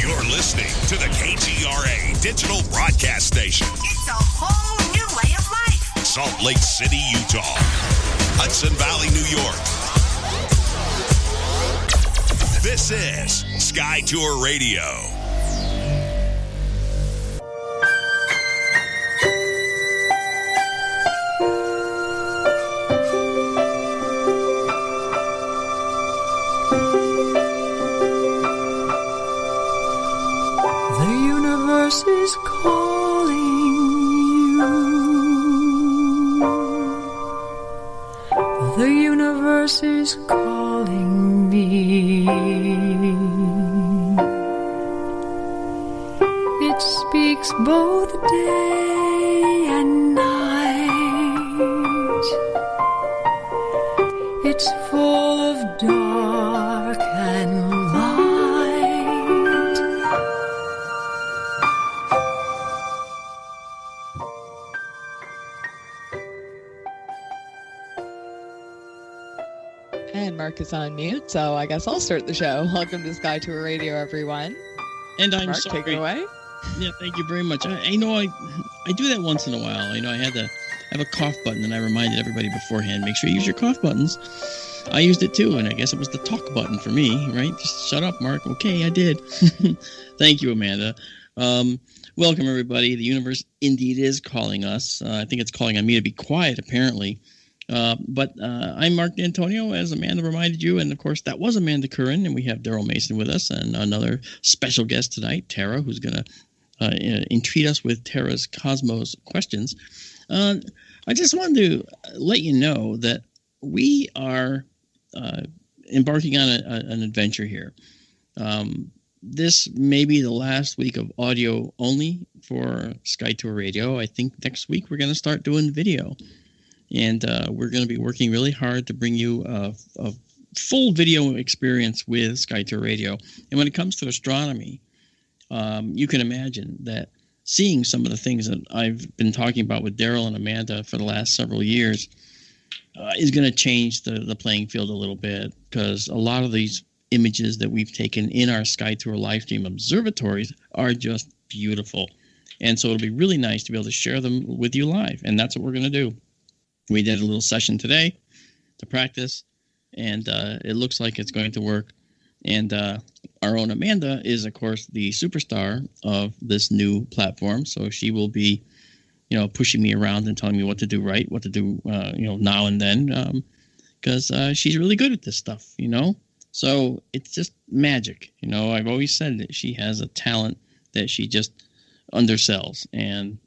You're listening to the KGRA Digital Broadcast Station. It's a whole new way of life. Salt Lake City, Utah. Hudson Valley, New York. This is Sky Tour Radio. Is calling you. The universe is calling me. It speaks both day and night. It's full of dark and light. And Mark is on mute, so I guess I'll start the show. Welcome to Sky Tour Radio, everyone. And I'm Mark, sorry. take it away. Yeah, thank you very much. I know I do that once in a while. I have a cough button, and I reminded everybody beforehand, make sure you use your cough buttons. I used it too, and I guess it was the talk button for me, right? Just shut up, Mark. Okay, I did. Thank you, Amanda. Welcome, everybody. The universe indeed is calling us. I think it's calling on me to be quiet, apparently. But I'm Mark D'Antonio, as Amanda reminded you, and of course that was Amanda Curran, and we have Daryl Mason with us, and another special guest tonight, Tara, who's going to entreat us with Tara's Cosmos questions. I just wanted to let you know that we are embarking on an adventure here. This may be the last week of audio only for Sky Tour Radio. I think next week we're going to start doing video. And we're going to be working really hard to bring you a full video experience with Sky Tour Radio. And when it comes to astronomy, you can imagine that seeing some of the things that I've been talking about with Daryl and Amanda for the last several years is going to change the playing field a little bit, because a lot of these images that we've taken in our Sky Tour live stream observatories are just beautiful. And so it'll be really nice to be able to share them with you live. And that's what we're going to do. We did a little session today to practice, and it looks like it's going to work. And our own Amanda is, of course, the superstar of this new platform. So she will be, pushing me around and telling me what to do right, what to do, now and then, because she's really good at this stuff, So it's just magic. I've always said that she has a talent that she just undersells. And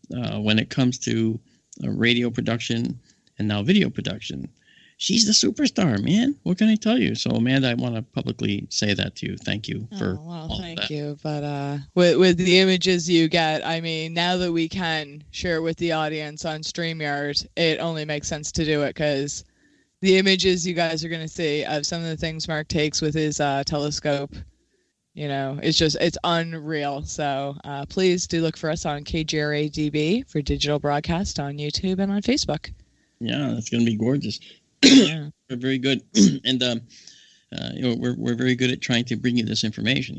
when it comes to radio production, and now video production, she's the superstar, man. What can I tell you? So, Amanda, I want to publicly say that to you. Thank you for all thank that. you. But with the images you get, I mean, now that we can share with the audience on StreamYard, it only makes sense to do it, because the images you guys are going to see of some of the things Mark takes with his telescope, it's unreal. So please do look for us on KGRA DB for digital broadcast on YouTube and on Facebook. Yeah, that's going to be gorgeous. Yeah. We're very good, and we're very good at trying to bring you this information.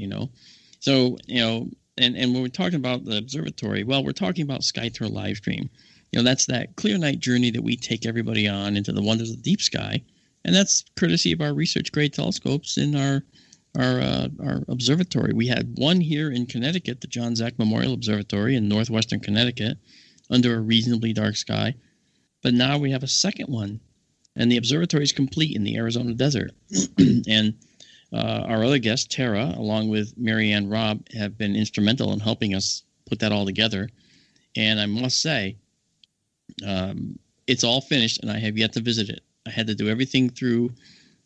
So and when we're talking about the observatory, well, we're talking about Sky Tour live stream. That's that clear night journey that we take everybody on into the wonders of the deep sky, and that's courtesy of our research grade telescopes in our observatory. We had one here in Connecticut, the John Zach Memorial Observatory in northwestern Connecticut, under a reasonably dark sky. But now we have a second one, and the observatory is complete in the Arizona desert. And our other guest, Tara, along with Mary Ann Robb, have been instrumental in helping us put that all together. And I must say, it's all finished, and I have yet to visit it. I had to do everything through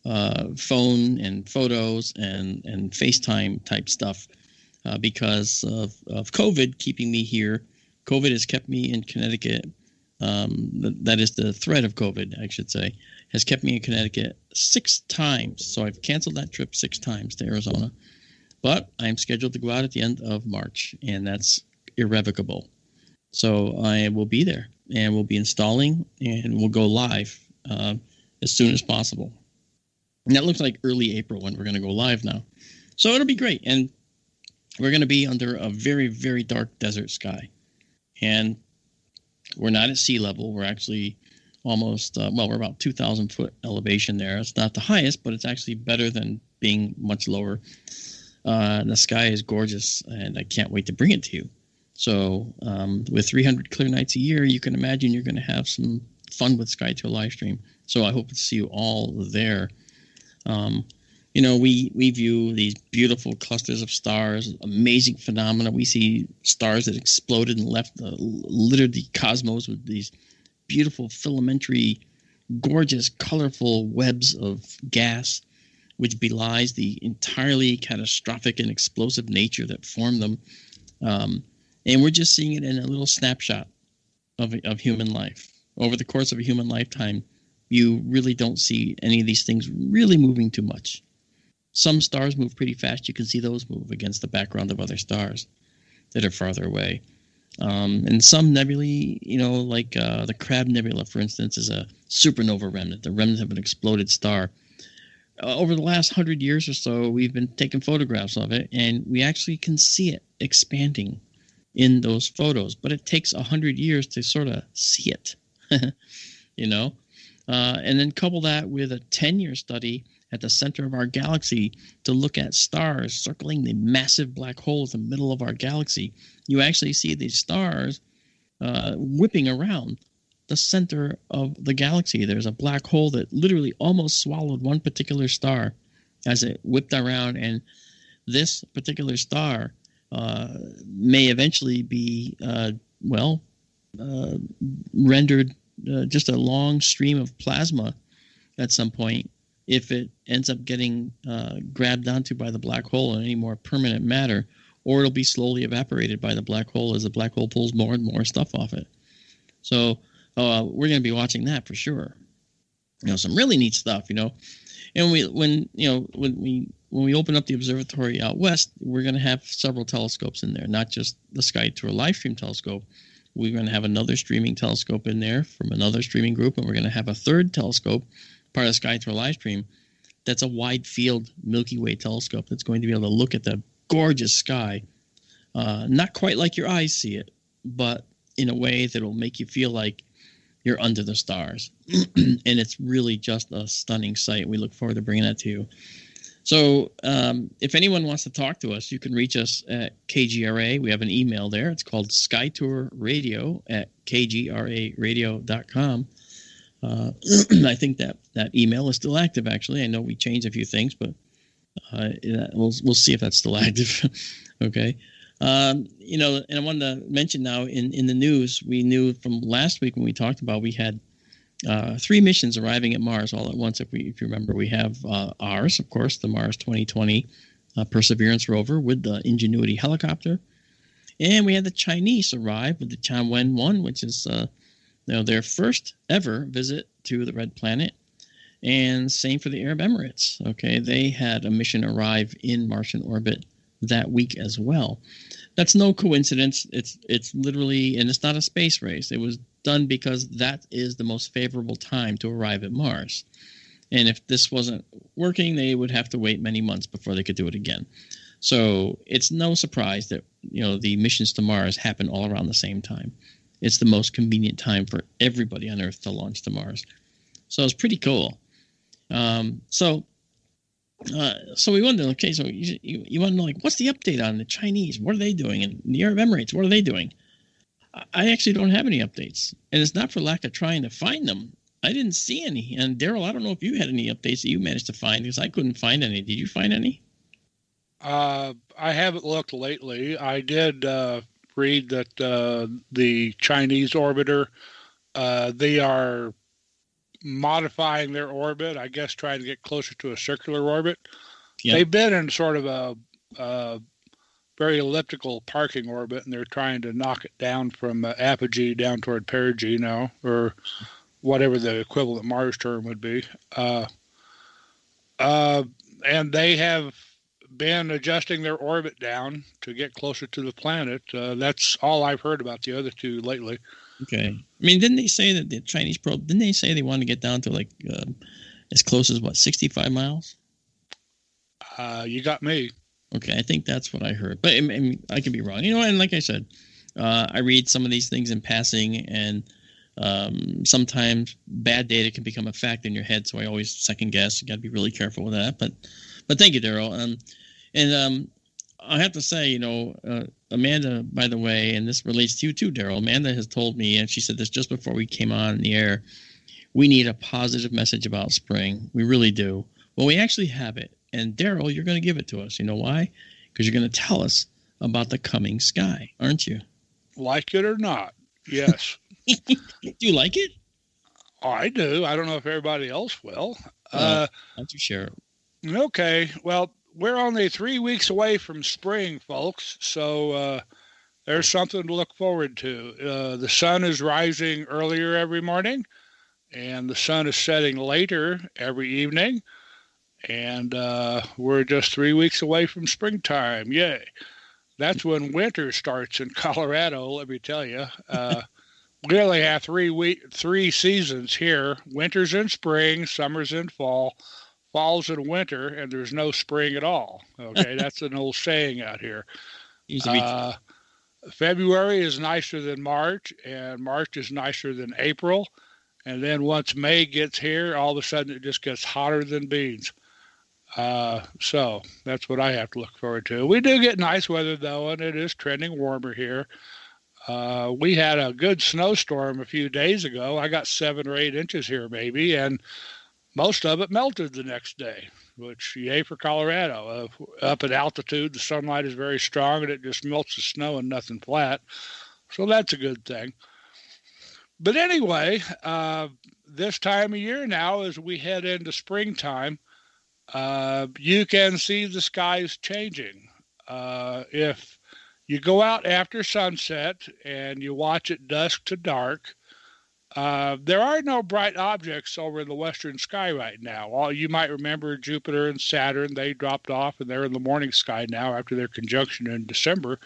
phone and photos and FaceTime type stuff because of COVID keeping me here. COVID has kept me in Connecticut. That is the threat of COVID, I should say, has kept me in Connecticut 6 times. So I've canceled that trip 6 times to Arizona. But I'm scheduled to go out at the end of March, and that's irrevocable. So I will be there, and we'll be installing, and we'll go live as soon as possible. And that looks like early April when we're going to go live now. So it'll be great. And we're going to be under a very, very dark desert sky. And we're not at sea level. We're actually almost, we're about 2,000 foot elevation there. It's not the highest, but it's actually better than being much lower. The sky is gorgeous, and I can't wait to bring it to you. So with 300 clear nights a year, you can imagine you're going to have some fun with Sky Tour Livestream. So I hope to see you all there. We view these beautiful clusters of stars, amazing phenomena. We see stars that exploded and littered the cosmos with these beautiful filamentary, gorgeous, colorful webs of gas, which belies the entirely catastrophic and explosive nature that formed them. And we're just seeing it in a little snapshot of human life. Over the course of a human lifetime, you really don't see any of these things really moving too much. Some stars move pretty fast. You can see those move against the background of other stars that are farther away. And some nebulae, like the Crab Nebula, for instance, is a supernova remnant, the remnant of an exploded star. Over the last 100 years or so, we've been taking photographs of it, and we actually can see it expanding in those photos. But it takes 100 years to sort of see it, and then couple that with a 10-year study at the center of our galaxy to look at stars circling the massive black hole in the middle of our galaxy. You actually see these stars whipping around the center of the galaxy. There's a black hole that literally almost swallowed one particular star as it whipped around, and this particular star may eventually be rendered just a long stream of plasma at some point if it ends up getting grabbed onto by the black hole in any more permanent matter, or it'll be slowly evaporated by the black hole as the black hole pulls more and more stuff off it. So we're going to be watching that for sure. Some really neat stuff, And when we open up the observatory out west, we're going to have several telescopes in there, not just the Sky Tour Livestream telescope. We're going to have another streaming telescope in there from another streaming group, and we're going to have a third telescope, part of the Sky Tour Livestream, that's a wide field Milky Way telescope that's going to be able to look at the gorgeous sky, not quite like your eyes see it, but in a way that will make you feel like you're under the stars. And it's really just a stunning sight. We look forward to bringing that to you. So if anyone wants to talk to us, you can reach us at KGRA. We have an email there. It's called skytourradio@kgraradio.com. I think that email is still active, actually. I know we changed a few things, but we'll see if that's still active. Okay. And I wanted to mention now in the news, we knew from last week when we talked about, we had 3 missions arriving at Mars all at once. If you remember, we have ours, of course, the Mars 2020 Perseverance rover with the Ingenuity helicopter. And we had the Chinese arrive with the Tianwen-1, which is their first ever visit to the Red Planet. And same for the Arab Emirates. Okay, they had a mission arrive in Martian orbit that week as well. That's no coincidence. It's literally, and it's not a space race. It was done because that is the most favorable time to arrive at Mars. And if this wasn't working, they would have to wait many months before they could do it again. So it's no surprise that the missions to Mars happen all around the same time. It's the most convenient time for everybody on Earth to launch to Mars. So it's pretty cool. So we wonder, okay, so you want to know, what's the update on the Chinese? What are they doing? And the Arab Emirates, what are they doing? I actually don't have any updates. And it's not for lack of trying to find them. I didn't see any. And Daryl, I don't know if you had any updates that you managed to find, because I couldn't find any. Did you find any? I haven't looked lately. I did read that the Chinese orbiter, they are modifying their orbit, I guess trying to get closer to a circular orbit. Yep. They've been in sort of a very elliptical parking orbit, and they're trying to knock it down from apogee down toward perigee now, or whatever the equivalent Mars term would be. And they have been adjusting their orbit down to get closer to the planet. That's all I've heard about the other two lately. Okay. I mean, didn't they say that the Chinese probe, didn't they say they wanted to get down to as close as 65 miles? You got me. Okay, I think that's what I heard, but I mean, I could be wrong. And like I said, I read some of these things in passing, and sometimes bad data can become a fact in your head. So I always second guess. You got to be really careful with that. But thank you, Daryl. And I have to say, Amanda, by the way, and this relates to you too, Daryl. Amanda has told me, and she said this just before we came on the air, we need a positive message about spring. We really do. Well, we actually have it. And Daryl, you're going to give it to us. You know why? Because you're going to tell us about the coming sky, aren't you? Like it or not, yes. Do you like it? I do. I don't know if everybody else will. Why don't you share it? Okay. Well, we're only 3 weeks away from spring, folks. So there's something to look forward to. The sun is rising earlier every morning, and the sun is setting later every evening. And we're just 3 weeks away from springtime. Yay. That's when winter starts in Colorado, let me tell you. We only have 3 seasons here. Winter's in spring, summer's in fall, fall's in winter, and there's no spring at all. Okay, that's an old saying out here. February is nicer than March, and March is nicer than April. And then once May gets here, all of a sudden it just gets hotter than beans. So that's what I have to look forward to. We do get nice weather though, and it is trending warmer here. We had a good snowstorm a few days ago. I got 7 or 8 inches here maybe, and most of it melted the next day, which yay for Colorado. Up at altitude, the sunlight is very strong and it just melts the snow and nothing flat. So that's a good thing. But anyway, this time of year now, as we head into springtime, you can see the skies changing. If you go out after sunset and you watch it dusk to dark, there are no bright objects over in the western sky right now. You might remember Jupiter and Saturn, they dropped off and they're in the morning sky now after their conjunction in December.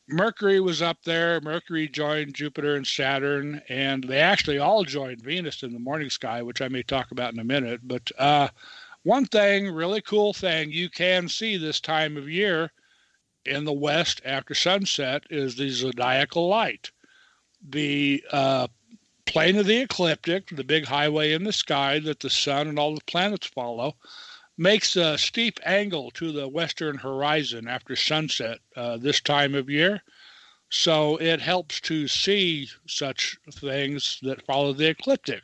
Mercury was up there. Mercury joined Jupiter and Saturn, and they actually all joined Venus in the morning sky, which I may talk about in a minute. But one thing, really cool thing you can see this time of year in the west after sunset is the zodiacal light. The plane of the ecliptic, the big highway in the sky that the sun and all the planets follow, makes a steep angle to the western horizon after sunset this time of year. So it helps to see such things that follow the ecliptic.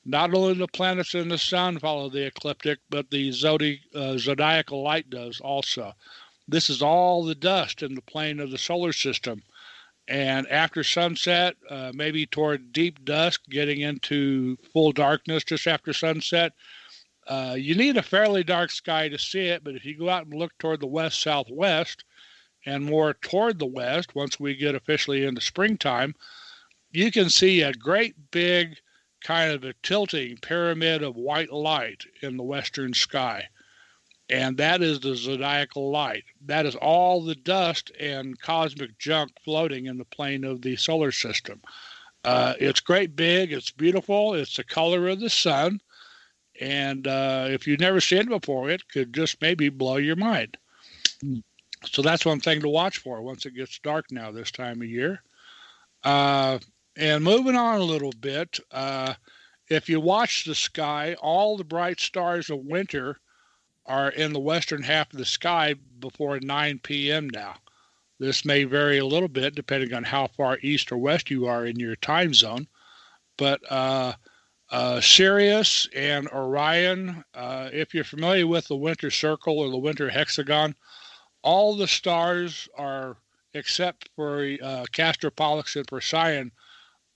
Not only the planets and the sun follow the ecliptic, but the zodiacal light does also. This is all the dust in the plane of the solar system. And after sunset, maybe toward deep dusk, getting into full darkness just after sunset, you need a fairly dark sky to see it, but if you go out and look toward the west-southwest and more toward the west, once we get officially into springtime, you can see a great big kind of a tilting pyramid of white light in the western sky. And that is the zodiacal light. That is all the dust and cosmic junk floating in the plane of the solar system. It's great big, it's beautiful, it's the color of the sun. And if you've never seen it before, it could just maybe blow your mind. So that's one thing to watch for once it gets dark now this time of year. And moving on a little bit, if you watch the sky, all the bright stars of winter are in the western half of the sky before 9 p.m. now. This may vary a little bit depending on how far east or west you are in your time zone. But Sirius and Orion, if you're familiar with the winter circle or the winter hexagon, all the stars are, except for Castor, Pollux, and Procyon,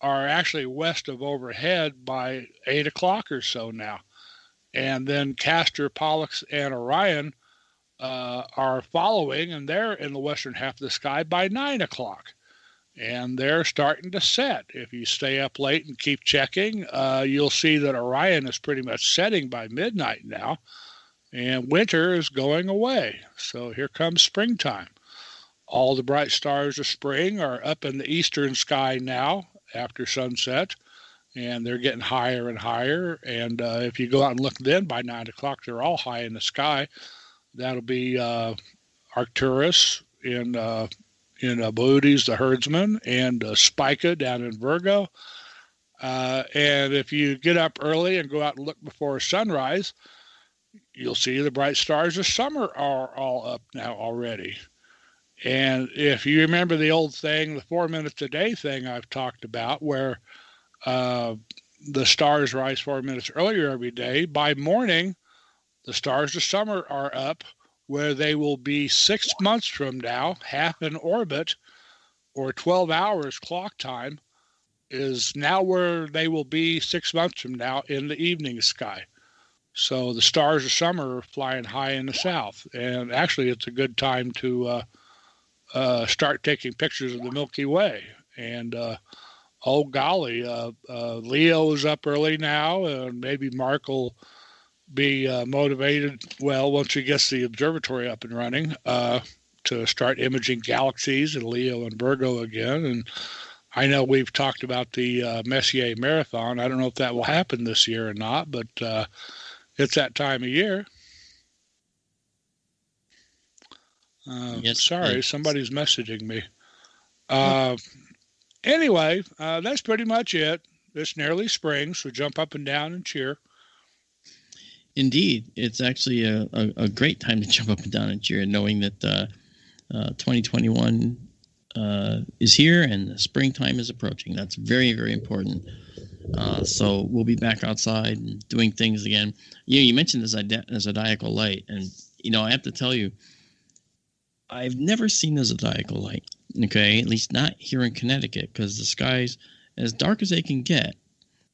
are actually west of overhead by 8 o'clock or so now. And then Castor, Pollux, and Orion are following, and they're in the western half of the sky by 9 o'clock. And they're starting to set. If you stay up late and keep checking, you'll see that Orion is pretty much setting by midnight now, and winter is going away. So here comes springtime. All the bright stars of spring are up in the eastern sky now after sunset, and they're getting higher and higher. And if you go out and look then, by 9 o'clock, they're all high in the sky. That'll be Arcturus in Boötes, the herdsman, and Spica down in Virgo. And if you get up early and go out and look before sunrise, you'll see the bright stars of summer are all up now already. And if you remember the old thing, the 4 minutes a day thing I've talked about, where the stars rise 4 minutes earlier every day, by morning, the stars of summer are up, where they will be 6 months from now, half in orbit, or 12 hours clock time, is now where they will be 6 months from now in the evening sky. So the stars of summer are flying high in the south. And actually, it's a good time to start taking pictures of the Milky Way. And oh golly, Leo is up early now, and maybe Mark will be motivated, well, once he gets the observatory up and running, to start imaging galaxies in Leo and Virgo again. And I know we've talked about the Messier Marathon. I don't know if that will happen this year or not, but it's that time of year. Yes, sorry, somebody's messaging me. Anyway, that's pretty much it. It's nearly spring, so jump up and down and cheer. Indeed, it's actually a great time to jump up and down and cheer, knowing that 2021 is here and the springtime is approaching. That's very, very important. So we'll be back outside and doing things again. You mentioned the zodiacal light, and I have to tell you, I've never seen the zodiacal light. Okay, at least not here in Connecticut, because the skies, as dark as they can get,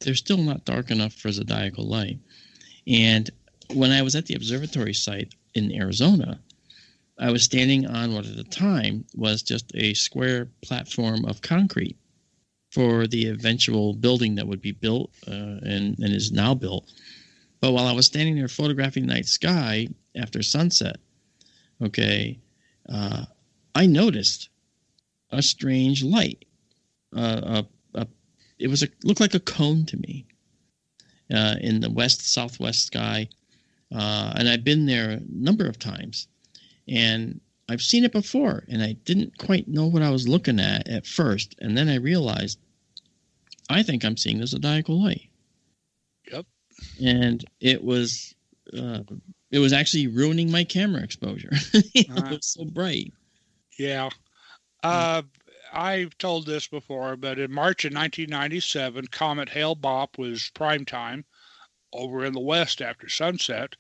they're still not dark enough for zodiacal light. And when I was at the observatory site in Arizona, I was standing on what at the time was just a square platform of concrete for the eventual building that would be built and is now built. But while I was standing there photographing the night sky after sunset, I noticed a strange light. It looked like a cone to me in the southwest sky. And I've been there a number of times. And I've seen it before, and I didn't quite know what I was looking at first. And then I realized, I think I'm seeing the zodiacal light. Yep. And it was actually ruining my camera exposure. It was so bright. Yeah. I've told this before, but in March of 1997, Comet Hale-Bopp was prime time over in the west after sunset.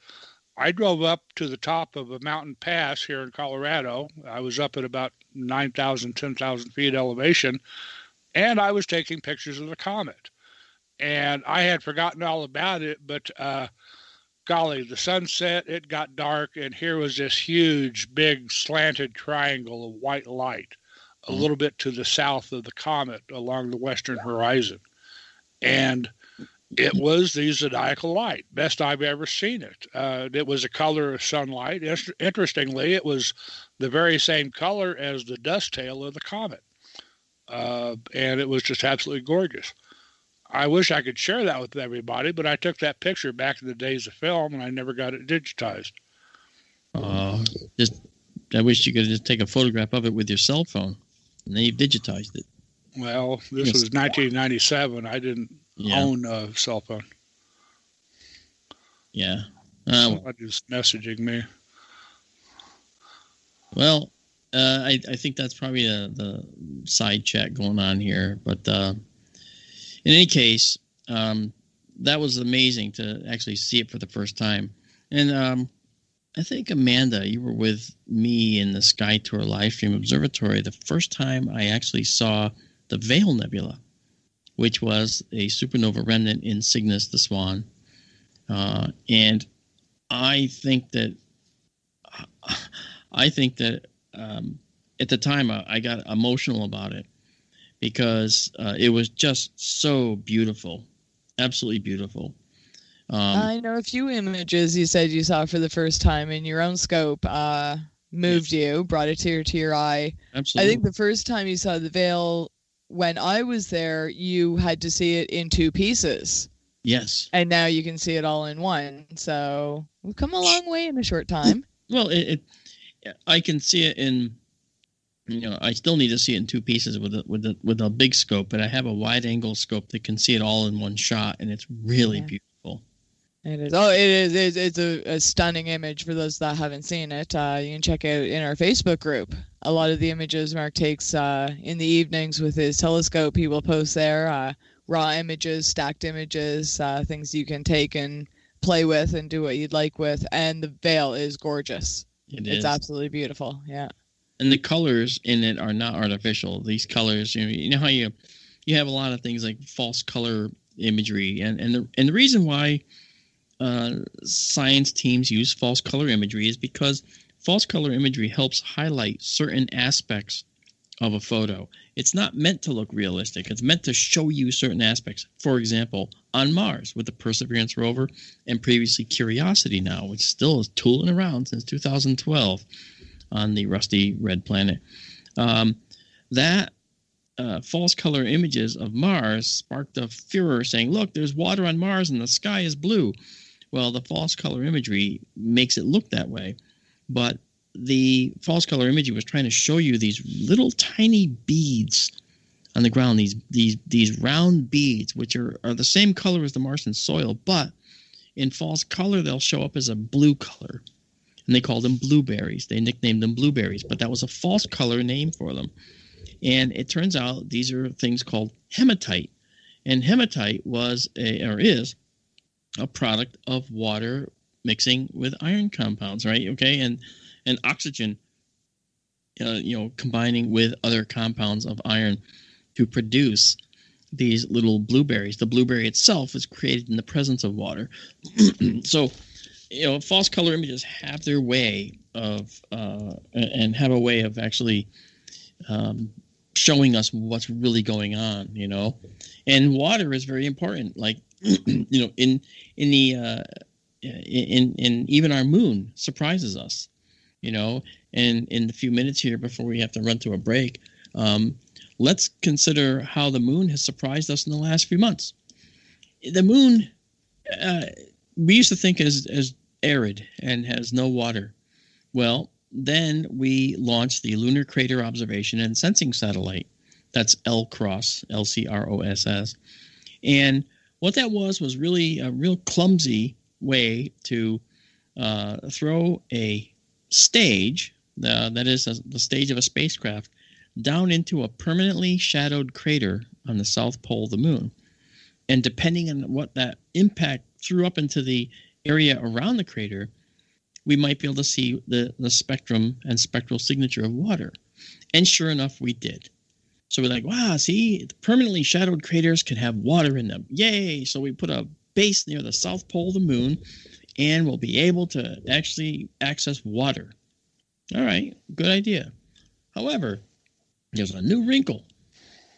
I drove up to the top of a mountain pass here in Colorado. I was up at about 9,000, 10,000 feet elevation, and I was taking pictures of the comet. And I had forgotten all about it, but golly, the sunset, it got dark, and here was this huge, big, slanted triangle of white light a little bit to the south of the comet along the western horizon. And it was the zodiacal light, best I've ever seen it. It was a color of sunlight. Interestingly, it was the very same color as the dust tail of the comet. And it was just absolutely gorgeous. I wish I could share that with everybody, but I took that picture back in the days of film, and I never got it digitized. I wish you could just take a photograph of it with your cell phone, and then you digitized it. Well, this was 1997. I didn't own a cell phone. Yeah. Somebody's messaging me. Well, I think that's probably the side chat going on here. But in any case, that was amazing to actually see it for the first time. And I think, Amanda, you were with me in the Sky Tour live stream observatory the first time I actually saw the Veil Nebula, which was a supernova remnant in Cygnus, the Swan. And I think that at the time I got emotional about it because it was just so beautiful, absolutely beautiful. I know a few images you said you saw for the first time in your own scope moved you, brought a tear to your eye. Absolutely. I think the first time you saw the Veil, when I was there, you had to see it in two pieces. Yes. And now you can see it all in one. So we've come a long way in a short time. Well, I can see it in. I still need to see it in two pieces with a big scope, but I have a wide angle scope that can see it all in one shot, and it's really beautiful. It is. Oh, it is. It's a stunning image for those that haven't seen it. You can check out in our Facebook group. A lot of the images Mark takes in the evenings with his telescope. He will post there raw images, stacked images, things you can take and play with and do what you'd like with. And the veil is gorgeous. It's absolutely beautiful. Yeah. And the colors in it are not artificial. These colors, you know how you have a lot of things like false color imagery, and the reason why science teams use false color imagery is because false color imagery helps highlight certain aspects of a photo. It's not meant to look realistic. It's meant to show you certain aspects. For example, on Mars with the Perseverance rover and previously Curiosity now, which still is tooling around since 2012 on the rusty red planet. That false color images of Mars sparked a furor saying, look, there's water on Mars and the sky is blue. Well, the false color imagery makes it look that way. But the false color imagery was trying to show you these little tiny beads on the ground, these round beads, which are the same color as the Martian soil, but in false color, they'll show up as a blue color. And they called them blueberries. They nicknamed them blueberries, but that was a false color name for them. And it turns out these are things called hematite. And hematite is a product of water mixing with iron compounds, right? Okay, and oxygen, combining with other compounds of iron to produce these little blueberries. The blueberry itself is created in the presence of water. So, false color images have their way of and have a way of actually showing us what's really going on, and water is very important. Like, in even our moon surprises us, and in the few minutes here before we have to run to a break, let's consider how the moon has surprised us in the last few months. The moon, we used to think as arid and has no water. Well, then we launched the Lunar Crater Observation and Sensing Satellite. That's LCROSS, LCROSS. And what that was really a real clumsy way to throw a stage, that is the stage of a spacecraft, down into a permanently shadowed crater on the south pole of the moon. And depending on what that impact threw up into the area around the crater, we might be able to see the spectrum and spectral signature of water. And sure enough, we did. So we're like, wow, see, the permanently shadowed craters can have water in them. Yay! So we put a base near the south pole of the moon, and we'll be able to actually access water. All right, good idea. However, there's a new wrinkle.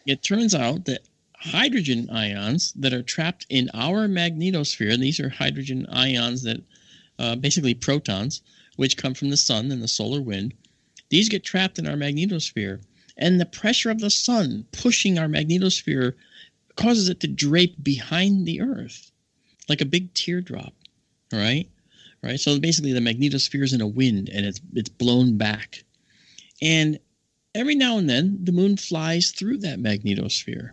It turns out that hydrogen ions that are trapped in our magnetosphere, and these are hydrogen ions that basically protons, which come from the sun and the solar wind, these get trapped in our magnetosphere. And the pressure of the sun pushing our magnetosphere causes it to drape behind the Earth like a big teardrop, right? So basically the magnetosphere is in a wind and it's blown back. And every now and then the moon flies through that magnetosphere.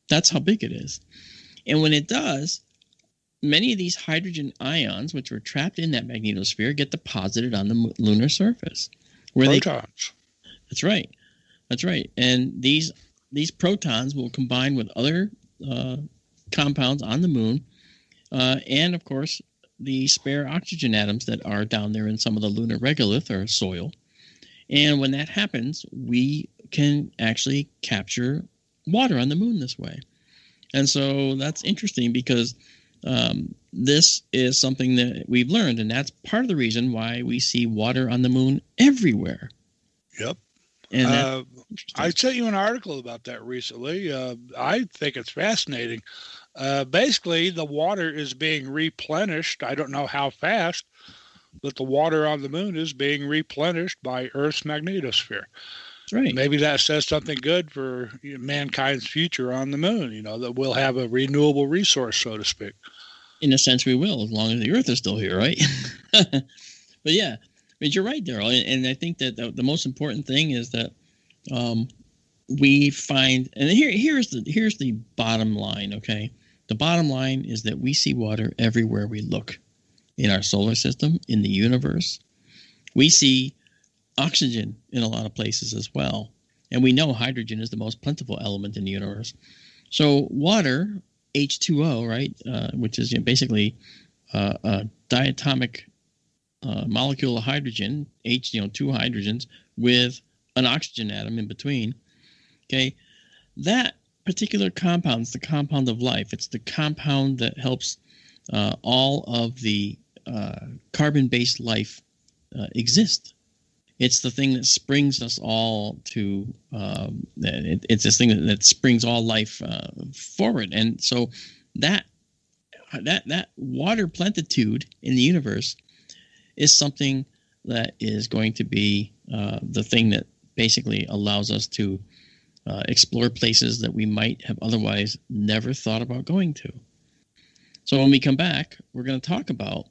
That's how big it is. And when it does, many of these hydrogen ions, which were trapped in that magnetosphere, get deposited on the lunar surface. Protons. That's right. That's right. And these protons will combine with other compounds on the moon, and of course the spare oxygen atoms that are down there in some of the lunar regolith or soil. And when that happens, we can actually capture water on the moon this way. And so that's interesting because this is something that we've learned, and that's part of the reason why we see water on the moon everywhere. Yep. And I sent you an article about that recently. I think it's fascinating. Basically, the water is being replenished. I don't know how fast, but the water on the moon is being replenished by Earth's magnetosphere. That's right. Maybe that says something good for mankind's future on the moon, that we'll have a renewable resource, so to speak. In a sense, we will, as long as the Earth is still here, right? But yeah, But you're right, Daryl. And I think that the most important thing is that we find, and here's the bottom line, okay? The bottom line is that we see water everywhere we look. In our solar system, in the universe. We see oxygen in a lot of places as well. And we know hydrogen is the most plentiful element in the universe. So water, H2O, right, which is basically a diatomic molecule of hydrogen, two hydrogens with an oxygen atom in between. Okay, that particular compound is the compound of life. It's the compound that helps all of the carbon-based life exist. It's the thing that springs us all to. It's this thing that springs all life forward, and so that water plentitude in the universe is something that is going to be the thing that basically allows us to explore places that we might have otherwise never thought about going to. So when we come back, we're going to talk about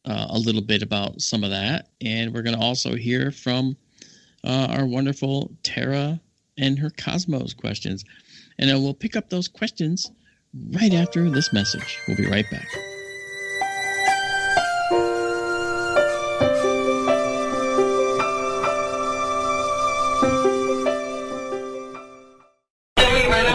a little bit about some of that, and we're going to also hear from our wonderful Tara and her Cosmos questions. And then we'll pick up those questions right after this message. We'll be right back.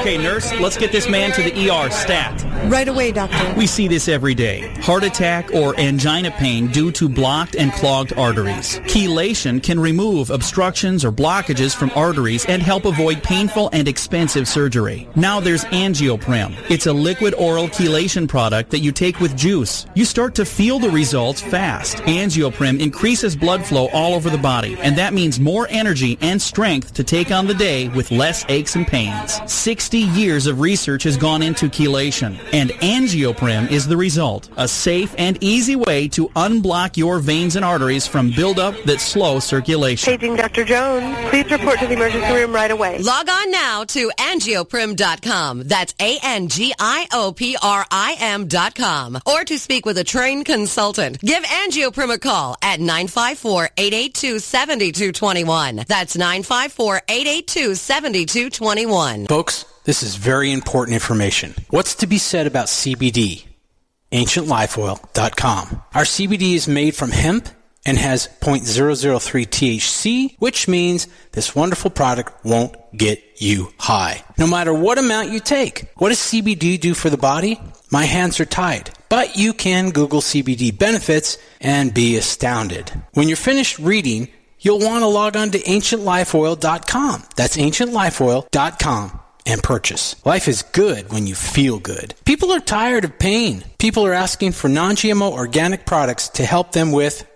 Okay, nurse, let's get this man to the ER stat. Right away, doctor. We see this every day. Heart attack or angina pain due to blocked and clogged arteries. Chelation can remove obstructions or blockages from arteries and help avoid painful and expensive surgery. Now there's Angioprim. It's a liquid oral chelation product that you take with juice. You start to feel the results fast. Angioprim increases blood flow all over the body, and that means more energy and strength to take on the day with less aches and pains. 60 years of research has gone into chelation, and Angioprim is the result. A safe and easy way to unblock your veins and arteries from buildup that slow circulation. Paging Dr. Jones. Please report to the emergency room right away. Log on now to angioprim.com. That's ANGIOPRIM.com. Or to speak with a trained consultant. Give Angioprim a call at 954-882-7221. That's 954-882-7221. Folks, this is very important information. What's to be said about CBD? AncientLifeOil.com. Our CBD is made from hemp and has 0.003 THC, which means this wonderful product won't get you high, no matter what amount you take. What does CBD do for the body? My hands are tied. But you can Google CBD benefits and be astounded. When you're finished reading, you'll want to log on to AncientLifeOil.com. That's AncientLifeOil.com. and purchase. Life is good when you feel good. People are tired of pain. People are asking for non-GMO organic products to help them with,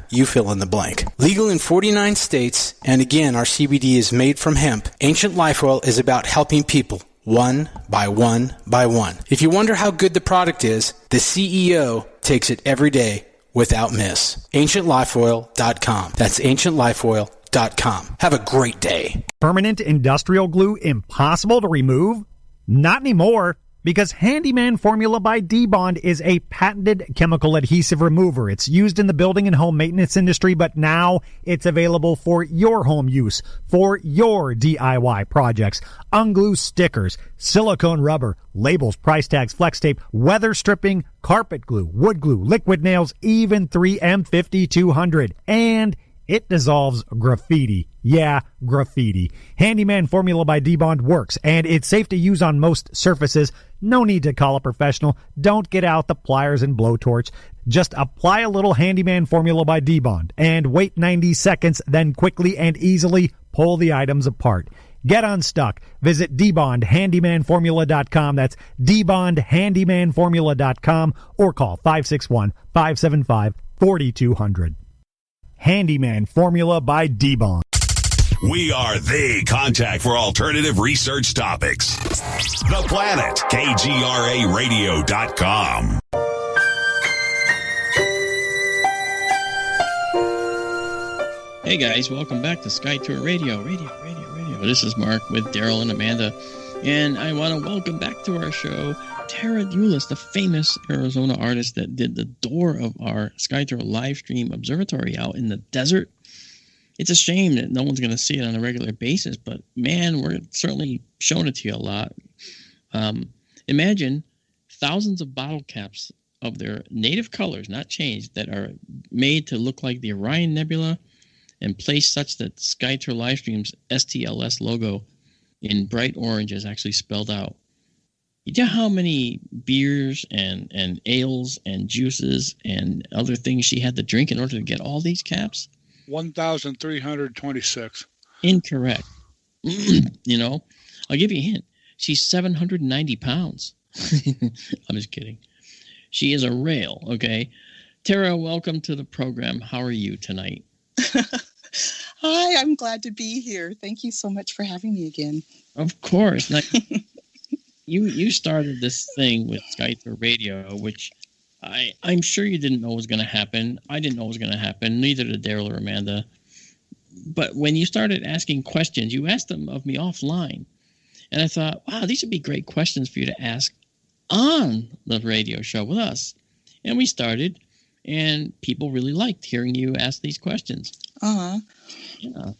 you fill in the blank. Legal in 49 states, and again, our CBD is made from hemp. Ancient Life Oil is about helping people one by one by one. If you wonder how good the product is, the CEO takes it every day without miss. AncientLifeOil.com. That's AncientLifeOil.com. Have a great day. Permanent industrial glue impossible to remove? Not anymore, because Handyman Formula by D-Bond is a patented chemical adhesive remover. It's used in the building and home maintenance industry, but now it's available for your home use, for your DIY projects. Unglue stickers, silicone rubber, labels, price tags, flex tape, weather stripping, carpet glue, wood glue, liquid nails, even 3M 5200. And it dissolves graffiti. Yeah, graffiti. Handyman Formula by D-Bond works, and it's safe to use on most surfaces. No need to call a professional. Don't get out the pliers and blowtorch. Just apply a little Handyman Formula by D-Bond and wait 90 seconds, then quickly and easily pull the items apart. Get unstuck. Visit DBondHandymanFormula.com. That's DBondHandymanFormula.com or call 561-575-4200. Handyman Formula by D-Bond. We are the contact for alternative research topics. The Planet, KGRARadio.com. Hey guys, welcome back to Sky Tour Radio. This is Mark with Daryl and Amanda, and I want to welcome back to our show Tara Eulis, the famous Arizona artist that did the door of our Skytour live stream observatory out in the desert. It's a shame that no one's going to see it on a regular basis, but man, we're certainly showing it to you a lot. Imagine thousands of bottle caps of their native colors, not changed, that are made to look like the Orion Nebula and placed such that Skytour Livestream's STLS logo in bright orange is actually spelled out. You know how many beers and ales and juices and other things she had to drink in order to get all these caps? 1,326. Incorrect. You know, I'll give you a hint. She's 790 pounds. I'm just kidding. She is a rail, okay? Tara, welcome to the program. How are you tonight? Hi, I'm glad to be here. Thank you so much for having me again. Of course. Now, you started this thing with Skytour Radio, which I'm sure you didn't know was going to happen. I didn't know was going to happen. Neither did Daryl or Amanda. But when you started asking questions, you asked them of me offline. And I thought, wow, these would be great questions for you to ask on the radio show with us. And we started, and people really liked hearing you ask these questions. Uh-huh. Yeah.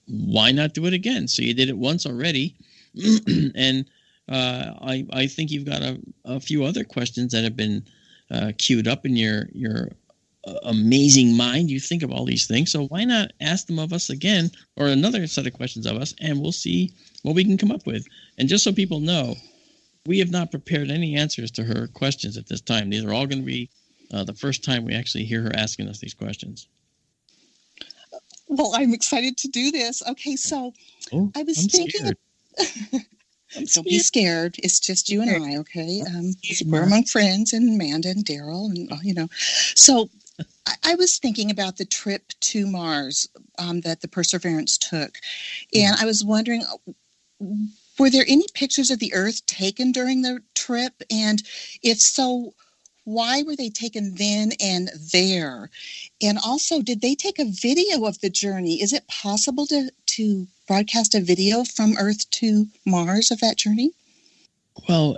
Why not do it again? So you did it once already. And I think you've got a few other questions that have been queued up in your amazing mind. You think of all these things, so why not ask them of us again, or another set of questions of us, and we'll see what we can come up with. And just so people know, we have not prepared any answers to her questions at this time. These are all going to be the first time we actually hear her asking us these questions. Well, I'm excited to do this. Okay, so I was thinking... Don't be scared. It's just you and I, okay? We're among friends, and Amanda and Daryl, and you know. So I was thinking about the trip to Mars that the Perseverance took, and I was wondering, were there any pictures of the Earth taken during the trip? And if so, why were they taken then and there? And also, did they take a video of the journey? Is it possible to broadcast a video from Earth to Mars of that journey? Well,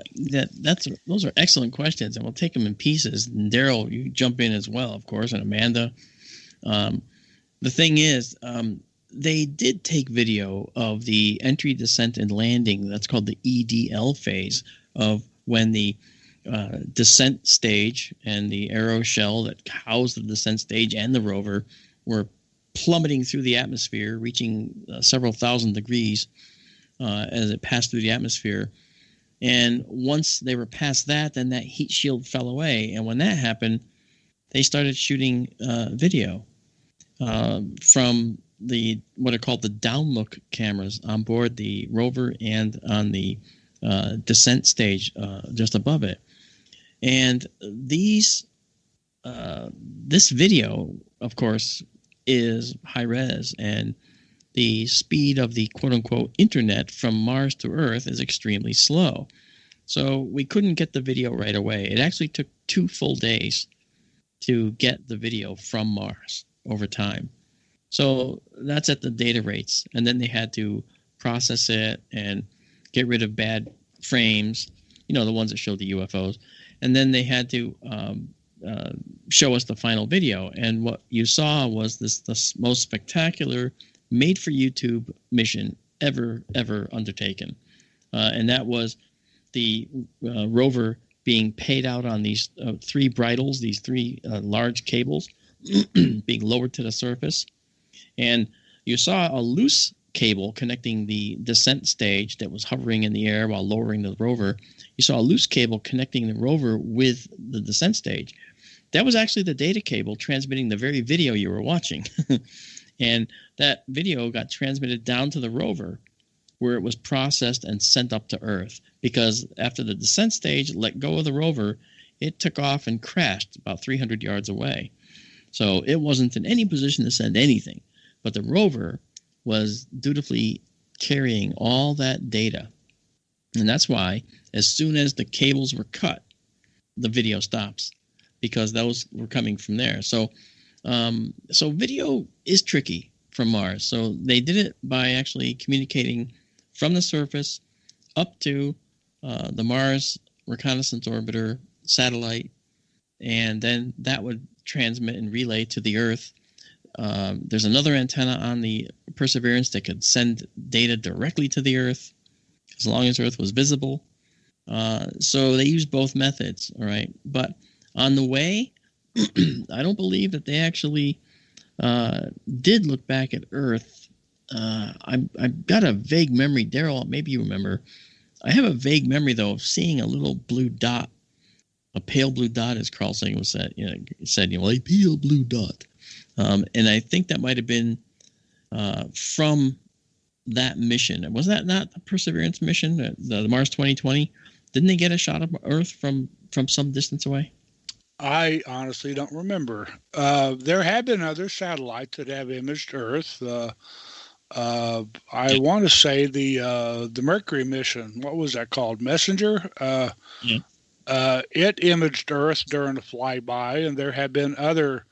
those are excellent questions, and we'll take them in pieces. And Daryl, you jump in as well, of course, and Amanda. The thing is, they did take video of the entry, descent, and landing. That's called the EDL phase of when the descent stage and the aeroshell that housed the descent stage and the rover were plummeting through the atmosphere, reaching several thousand degrees as it passed through the atmosphere. And once they were past that, then that heat shield fell away. And when that happened, they started shooting video from what are called the downlook cameras on board the rover and on the descent stage just above it. And this video, of course, is high res, and the speed of the quote-unquote internet from Mars to Earth is extremely slow. So we couldn't get the video right away. It actually took 2 full days to get the video from Mars over time. So that's at the data rates. And then they had to process it and get rid of bad frames, the ones that show the UFOs. And then they had to show us the final video. And what you saw was the most spectacular made-for-YouTube mission ever undertaken. And that was the rover being paid out on these 3 bridles, these 3 large cables being lowered to the surface. And you saw a loose cable connecting the descent stage that was hovering in the air while lowering the rover. You saw a loose cable connecting the rover with the descent stage. That was actually the data cable transmitting the very video you were watching. And that video got transmitted down to the rover, where it was processed and sent up to Earth. Because after the descent stage let go of the rover, it took off and crashed about 300 yards away. So it wasn't in any position to send anything. But the rover was dutifully carrying all that data. And that's why, as soon as the cables were cut, the video stops, because those were coming from there. So video is tricky from Mars. So they did it by actually communicating from the surface up to the Mars Reconnaissance Orbiter satellite, and then that would transmit and relay to the Earth. There's another antenna on the Perseverance that could send data directly to the Earth as long as Earth was visible. So they used both methods, all right? But on the way, I don't believe that they actually did look back at Earth. I've got a vague memory. Daryl, maybe you remember. I have a vague memory, though, of seeing a little blue dot, a pale blue dot, as Carl Sagan was said, a pale blue dot. And I think that might have been from that mission. Was that not the Perseverance mission, the Mars 2020? Didn't they get a shot of Earth from some distance away? I honestly don't remember. There have been other satellites that have imaged Earth. I want to say the Mercury mission. What was that called? Messenger. It imaged Earth during a flyby, and there have been other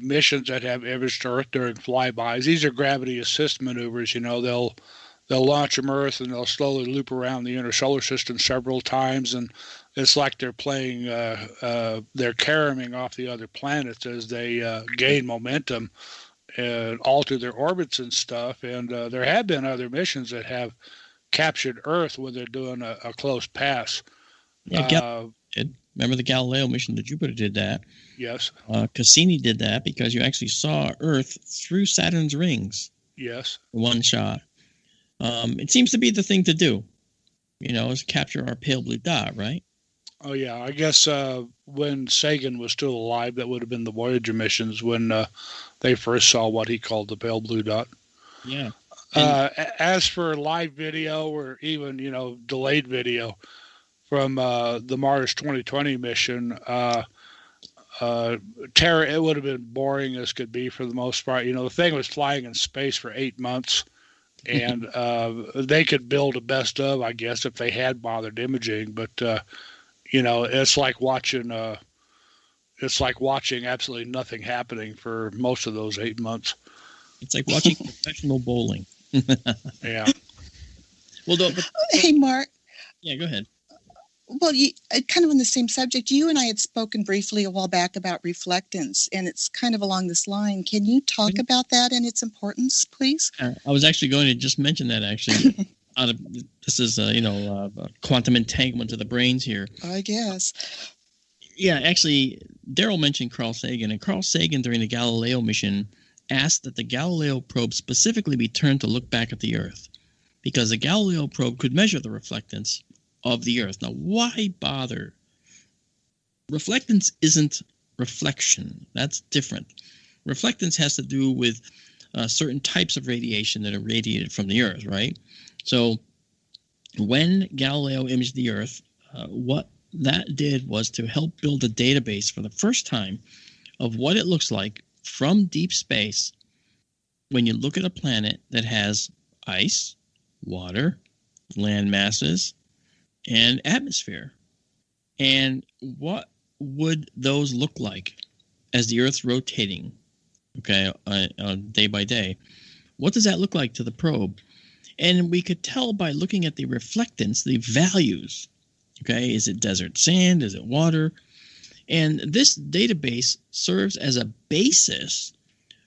missions that have imaged Earth during flybys. These are gravity assist maneuvers. They'll launch from Earth and they'll slowly loop around the inner solar system several times, and it's like they're playing, they're caroming off the other planets as they gain momentum and alter their orbits and stuff. And there have been other missions that have captured Earth when they're doing a close pass. Yeah, remember the Galileo mission to Jupiter did that. Yes. Cassini did that because you actually saw Earth through Saturn's rings. Yes. One shot. It seems to be the thing to do, is capture our pale blue dot, right? Oh, yeah. I guess when Sagan was still alive, that would have been the Voyager missions when they first saw what he called the pale blue dot. Yeah. As for live video or even, delayed video from the Mars 2020 mission, Terra, it would have been boring as could be for the most part. The thing was flying in space for 8 months. And they could build a best of, I guess, if they had bothered imaging. But it's like watching absolutely nothing happening for most of those 8 months. It's like watching professional bowling. Yeah. Well, hey, Mark. Yeah, go ahead. Well, kind of on the same subject, you and I had spoken briefly a while back about reflectance, and it's kind of along this line. Can you talk about that and its importance, please? I was actually going to just mention that, actually. This is, quantum entanglement of the brains here. I guess. Yeah, actually, Daryl mentioned Carl Sagan, and Carl Sagan during the Galileo mission asked that the Galileo probe specifically be turned to look back at the Earth, because the Galileo probe could measure the reflectance of the Earth. Now, why bother? Reflectance isn't reflection. That's different. Reflectance has to do with certain types of radiation that are radiated from the Earth, right? So when Galileo imaged the Earth, what that did was to help build a database for the first time of what it looks like from deep space when you look at a planet that has ice, water, land masses, and atmosphere. And what would those look like as the Earth's rotating, day by day? What does that look like to the probe? And we could tell by looking at the reflectance, the values. Okay, is it desert sand? Is it water? And this database serves as a basis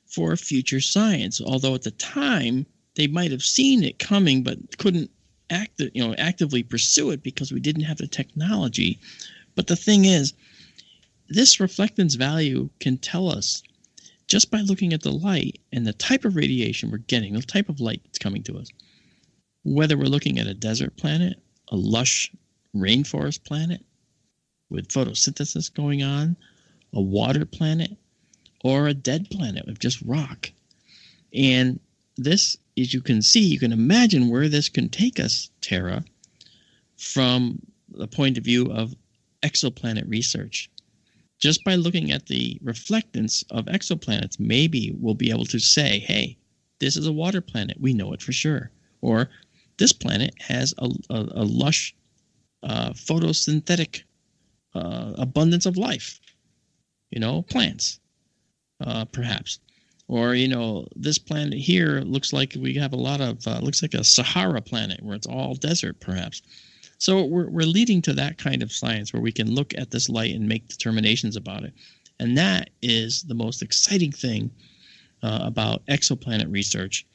for future science, although at the time they might have seen it coming but couldn't actively pursue it because we didn't have the technology. But the thing is, this reflectance value can tell us just by looking at the light and the type of radiation we're getting, the type of light that's coming to us, whether we're looking at a desert planet, a lush rainforest planet with photosynthesis going on, a water planet, or a dead planet with just rock. And this, as you can see, you can imagine where this can take us, Tara, from the point of view of exoplanet research. Just by looking at the reflectance of exoplanets, maybe we'll be able to say, hey, this is a water planet. We know it for sure. Or this planet has a lush photosynthetic abundance of life, plants, perhaps. Or, this planet here looks like we have a lot of, looks like a Sahara planet where it's all desert, perhaps. So we're leading to that kind of science where we can look at this light and make determinations about it. And that is the most exciting thing about exoplanet research.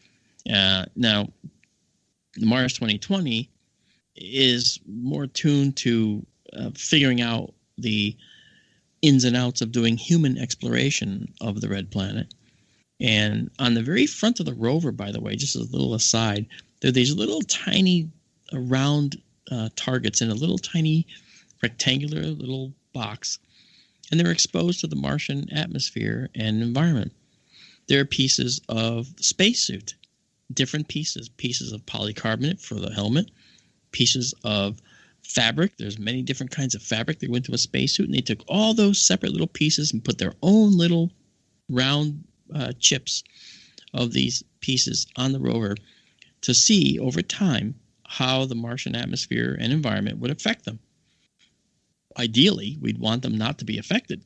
Now, Mars 2020 is more tuned to figuring out the ins and outs of doing human exploration of the red planet. And on the very front of the rover, by the way, just as a little aside, there are these little tiny round targets in a little tiny rectangular little box, and they're exposed to the Martian atmosphere and environment. They're pieces of the spacesuit, different pieces of polycarbonate for the helmet, pieces of fabric. There's many different kinds of fabric that went into a spacesuit, and they took all those separate little pieces and put their own little round chips of these pieces on the rover to see over time how the Martian atmosphere and environment would affect them. Ideally, we'd want them not to be affected.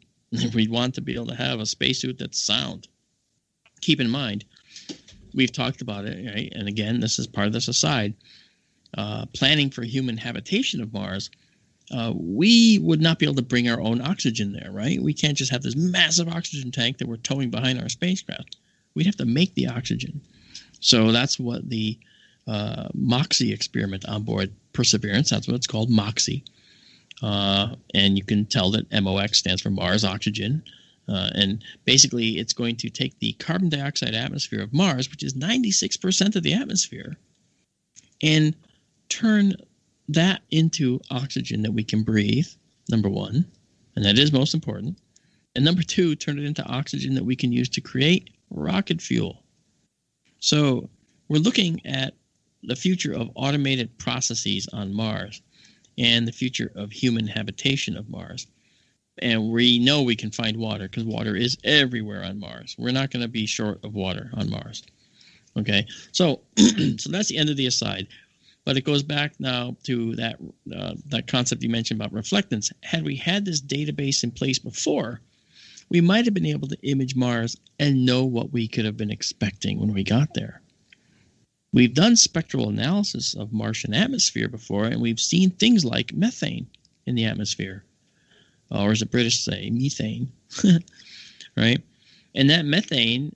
We'd want to be able to have a spacesuit that's sound. Keep in mind, we've talked about it, right? And again, this is part of this aside. Planning for human habitation of Mars, we would not be able to bring our own oxygen there, right? We can't just have this massive oxygen tank that we're towing behind our spacecraft. We'd have to make the oxygen. So that's what the MOXIE experiment on board Perseverance, that's what it's called, MOXIE. And you can tell that MOX stands for Mars oxygen. And basically, it's going to take the carbon dioxide atmosphere of Mars, which is 96% of the atmosphere, and turn that into oxygen that we can breathe, number one, and that is most important. And number two, turn it into oxygen that we can use to create rocket fuel. So we're looking at the future of automated processes on Mars and the future of human habitation of Mars. And we know we can find water because water is everywhere on Mars. We're not going to be short of water on Mars. Okay, so so that's the end of the aside. But it goes back now to that concept you mentioned about reflectance. Had we had this database in place before, we might have been able to image Mars and know what we could have been expecting when we got there. We've done spectral analysis of Martian atmosphere before, and we've seen things like methane in the atmosphere. Or as the British say, methane, right? And that methane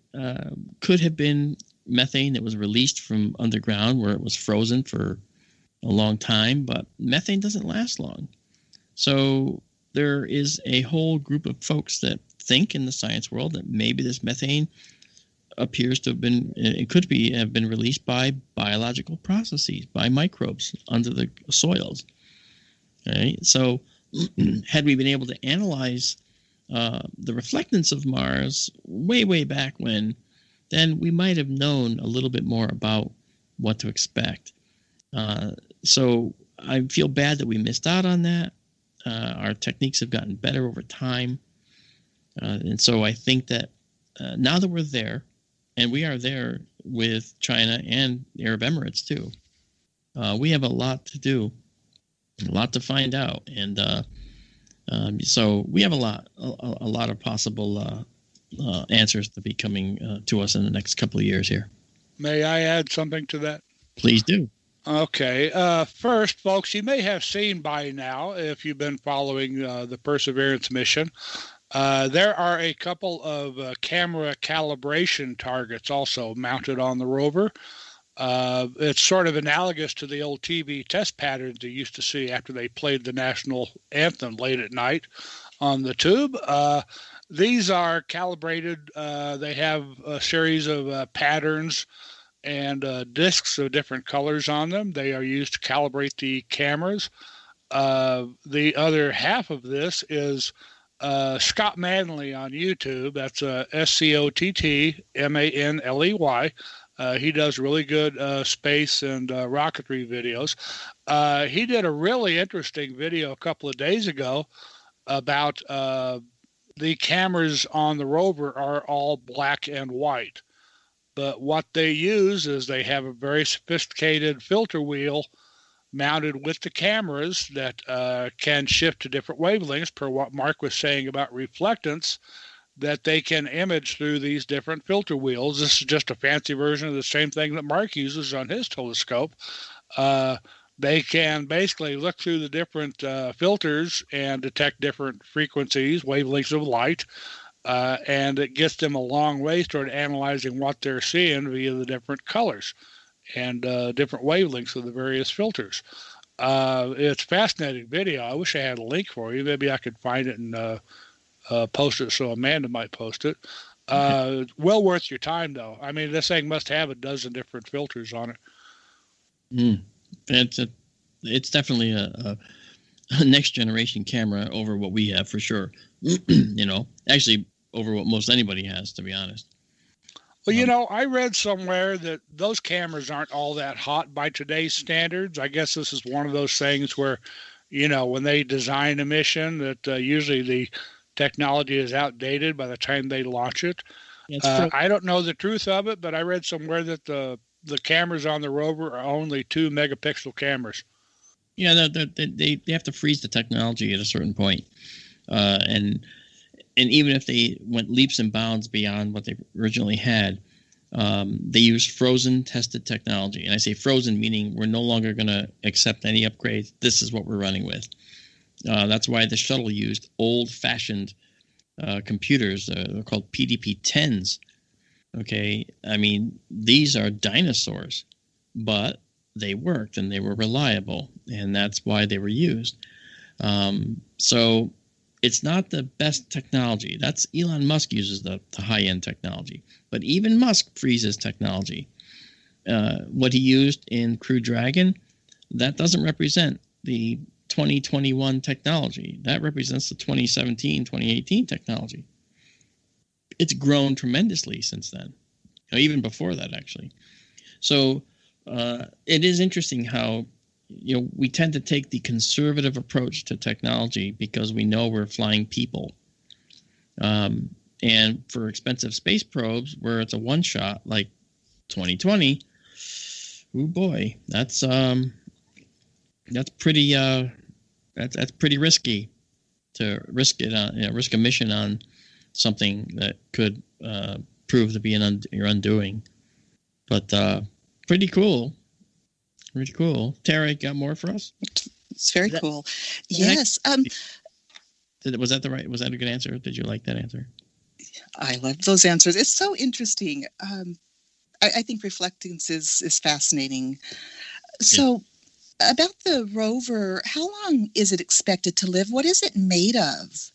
could have been methane that was released from underground where it was frozen for a long time, but methane doesn't last long. So there is a whole group of folks that think in the science world that maybe this methane appears to have been, it could be, have been released by biological processes, by microbes under the soils. Right? So had we been able to analyze the reflectance of Mars way back when, then we might have known a little bit more about what to expect. So I feel bad that we missed out on that. Our techniques have gotten better over time. And so I think that now that we're there, and we are there with China and the Arab Emirates too, we have a lot to do, a lot to find out. And so we have a lot of possible answers to be coming to us in the next couple of years here. May I add something to that? Please do. Okay. First, folks, you may have seen by now, if you've been following the Perseverance mission, there are a couple of camera calibration targets also mounted on the rover. It's sort of analogous to the old TV test patterns you used to see after they played the national anthem late at night on the tube. These are calibrated. They have a series of patterns and discs of different colors on them. They are used to calibrate the cameras. The other half of this is Scott Manley on YouTube. That's SCOTTMANLEY. He does really good space and rocketry videos. He did a really interesting video a couple of days ago about the cameras on the rover are all black and white. But what they use is they have a very sophisticated filter wheel mounted with the cameras that can shift to different wavelengths per what Mark was saying about reflectance, that they can image through these different filter wheels. This is just a fancy version of the same thing that Mark uses on his telescope. they can basically look through the different filters and detect different frequencies, wavelengths of light, and it gets them a long way toward analyzing what they're seeing via the different colors and different wavelengths of the various filters. It's a fascinating video. I wish I had a link for you. Maybe I could find it and post it so Amanda might post it. Well worth your time, though. I mean, this thing must have a dozen different filters on it. It's definitely a next generation camera over what we have for sure. You know, actually over what most anybody has, to be honest. Well, you know, I read somewhere that those cameras aren't all that hot by today's standards. I guess this is one of those things where, you know, when they design a mission, that usually the technology is outdated by the time they launch it. I don't know the truth of it, but I read somewhere that the cameras on the rover are only 2 megapixel cameras. Yeah, they have to freeze the technology at a certain point. And even if they went leaps and bounds beyond what they originally had, they use frozen tested technology. And I say frozen meaning we're no longer going to accept any upgrades. This is what we're running with. That's why the shuttle used old-fashioned computers. They're called PDP-10s. Okay, I mean, these are dinosaurs, but they worked and they were reliable, and that's why they were used. So it's not the best technology. That's Elon Musk uses the high-end technology, but even Musk freezes technology. What he used in Crew Dragon, that doesn't represent the 2021 technology. That represents the 2017, 2018 technology. It's grown tremendously since then, even before that, actually. So it is interesting how, you know, we tend to take the conservative approach to technology because we know we're flying people. And for expensive space probes, where it's a one-shot, like 2020, oh boy, that's pretty that's pretty risky to risk it on, risk a mission on something that could prove to be your undoing. But pretty cool. Pretty cool. Tara, got more for us? It's very cool. Yes. Was that a good answer? Did you like that answer? I love those answers. It's so interesting. I think reflectance is fascinating. So about the rover, how long is it expected to live? What is it made of?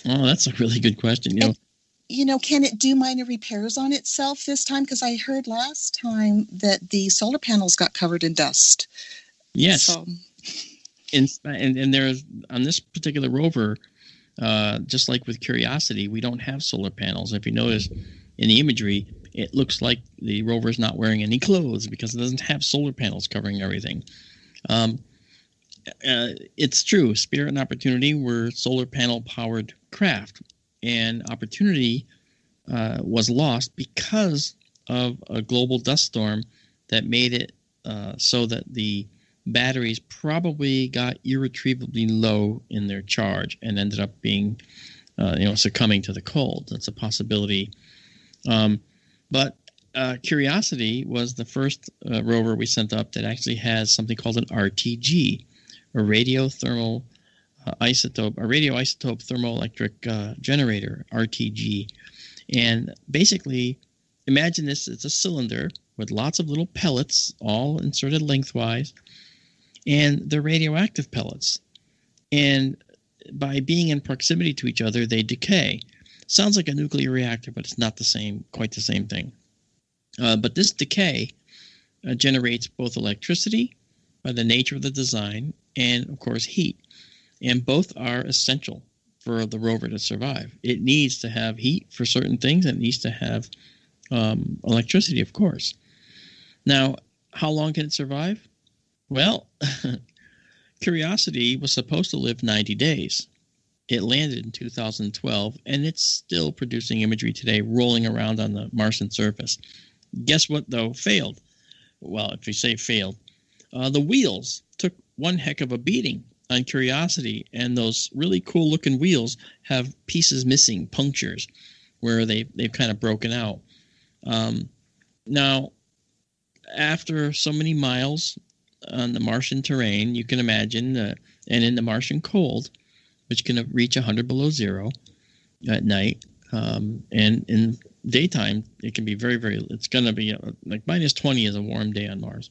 Oh, that's a really good question. Can it do minor repairs on itself this time? Because I heard last time that the solar panels got covered in dust. Yes. So. And there's on this particular rover, just like with Curiosity, we don't have solar panels. If you notice in the imagery, it looks like the rover is not wearing any clothes because it doesn't have solar panels covering everything. It's true. Spirit and Opportunity were solar panel powered craft, and Opportunity was lost because of a global dust storm that made it so that the batteries probably got irretrievably low in their charge and ended up being, succumbing to the cold. That's a possibility. But Curiosity was the first rover we sent up that actually has something called an RTG, a radioisotope thermoelectric generator, RTG. And basically, imagine this: it's a cylinder with lots of little pellets, all inserted lengthwise, and they're radioactive pellets. And by being in proximity to each other, they decay. Sounds like a nuclear reactor, but it's not quite the same thing. But this decay generates both electricity by the nature of the design and, of course, heat. And both are essential for the rover to survive. It needs to have heat for certain things, and it needs to have electricity, of course. Now, how long can it survive? Well, Curiosity was supposed to live 90 days. It landed in 2012, and it's still producing imagery today, rolling around on the Martian surface. Guess what, though? Failed. Well, if we say failed, the wheels took one heck of a beating on Curiosity, and those really cool-looking wheels have pieces missing, punctures, where they've kind of broken out. Now, after so many miles, on the Martian terrain, you can imagine, and in the Martian cold, which can reach 100 below zero at night, and in daytime, it can be very, very, it's going to be like minus 20 is a warm day on Mars.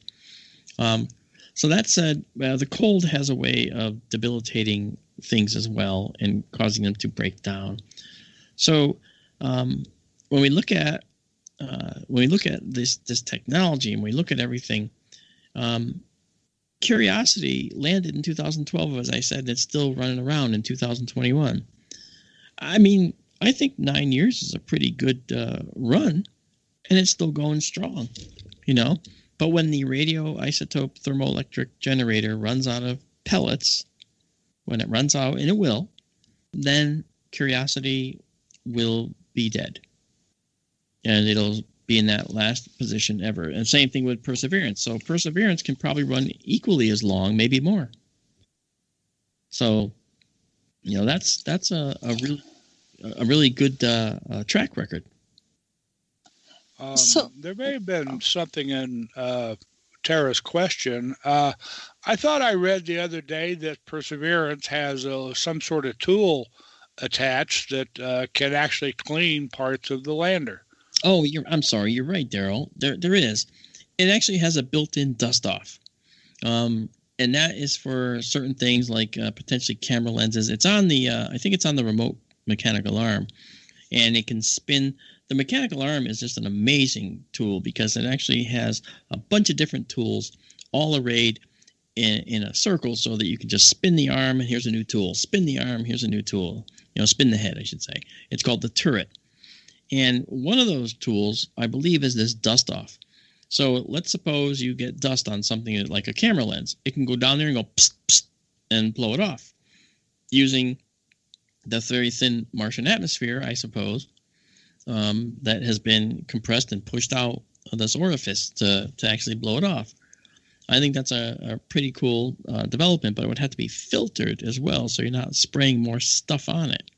So that said, the cold has a way of debilitating things as well and causing them to break down. So when we look at this technology and we look at everything, Curiosity landed in 2012, as I said, and it's still running around in 2021. I mean, I think 9 years is a pretty good run, and it's still going strong, you know. But when the radioisotope thermoelectric generator runs out of pellets, when it runs out, and it will, then Curiosity will be dead. And it'll be in that last position ever. And same thing with Perseverance. So Perseverance can probably run equally as long, maybe more. So, you know, that's a really good track record. There may have been something in Tara's question. I thought I read the other day that Perseverance has some sort of tool attached that can actually clean parts of the lander. Oh, I'm sorry. You're right, Daryl. There is. It actually has a built-in dust-off. And that is for certain things like potentially camera lenses. It's on the, I think it's on the remote mechanical arm. And it can spin. The mechanical arm is just an amazing tool because it actually has a bunch of different tools all arrayed in a circle so that you can just spin the arm and here's a new tool. Spin the arm, here's a new tool. You know, spin the head, I should say. It's called the turret. And one of those tools, I believe, is this dust off. So let's suppose you get dust on something like a camera lens. It can go down there and go psst, psst, and blow it off using the very thin Martian atmosphere, I suppose, that has been compressed and pushed out of this orifice to actually blow it off. I think that's a pretty cool development, but it would have to be filtered as well, so you're not spraying more stuff on it.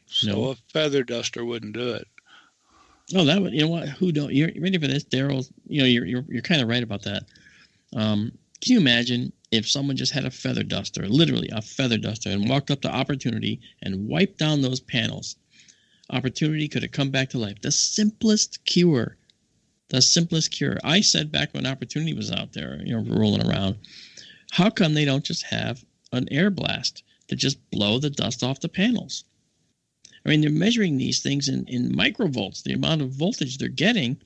So a feather duster wouldn't do it. Oh, that would. You know what? Who don't? You're ready for this, Daryl? You know, you're kind of right about that. Can you imagine if someone just had a feather duster, literally a feather duster, and walked up to Opportunity and wiped down those panels? Opportunity could have come back to life. The simplest cure. The simplest cure. I said back when Opportunity was out there, you know, rolling around, how come they don't just have an air blast to just blow the dust off the panels? I mean, they're measuring these things in microvolts, the amount of voltage they're getting.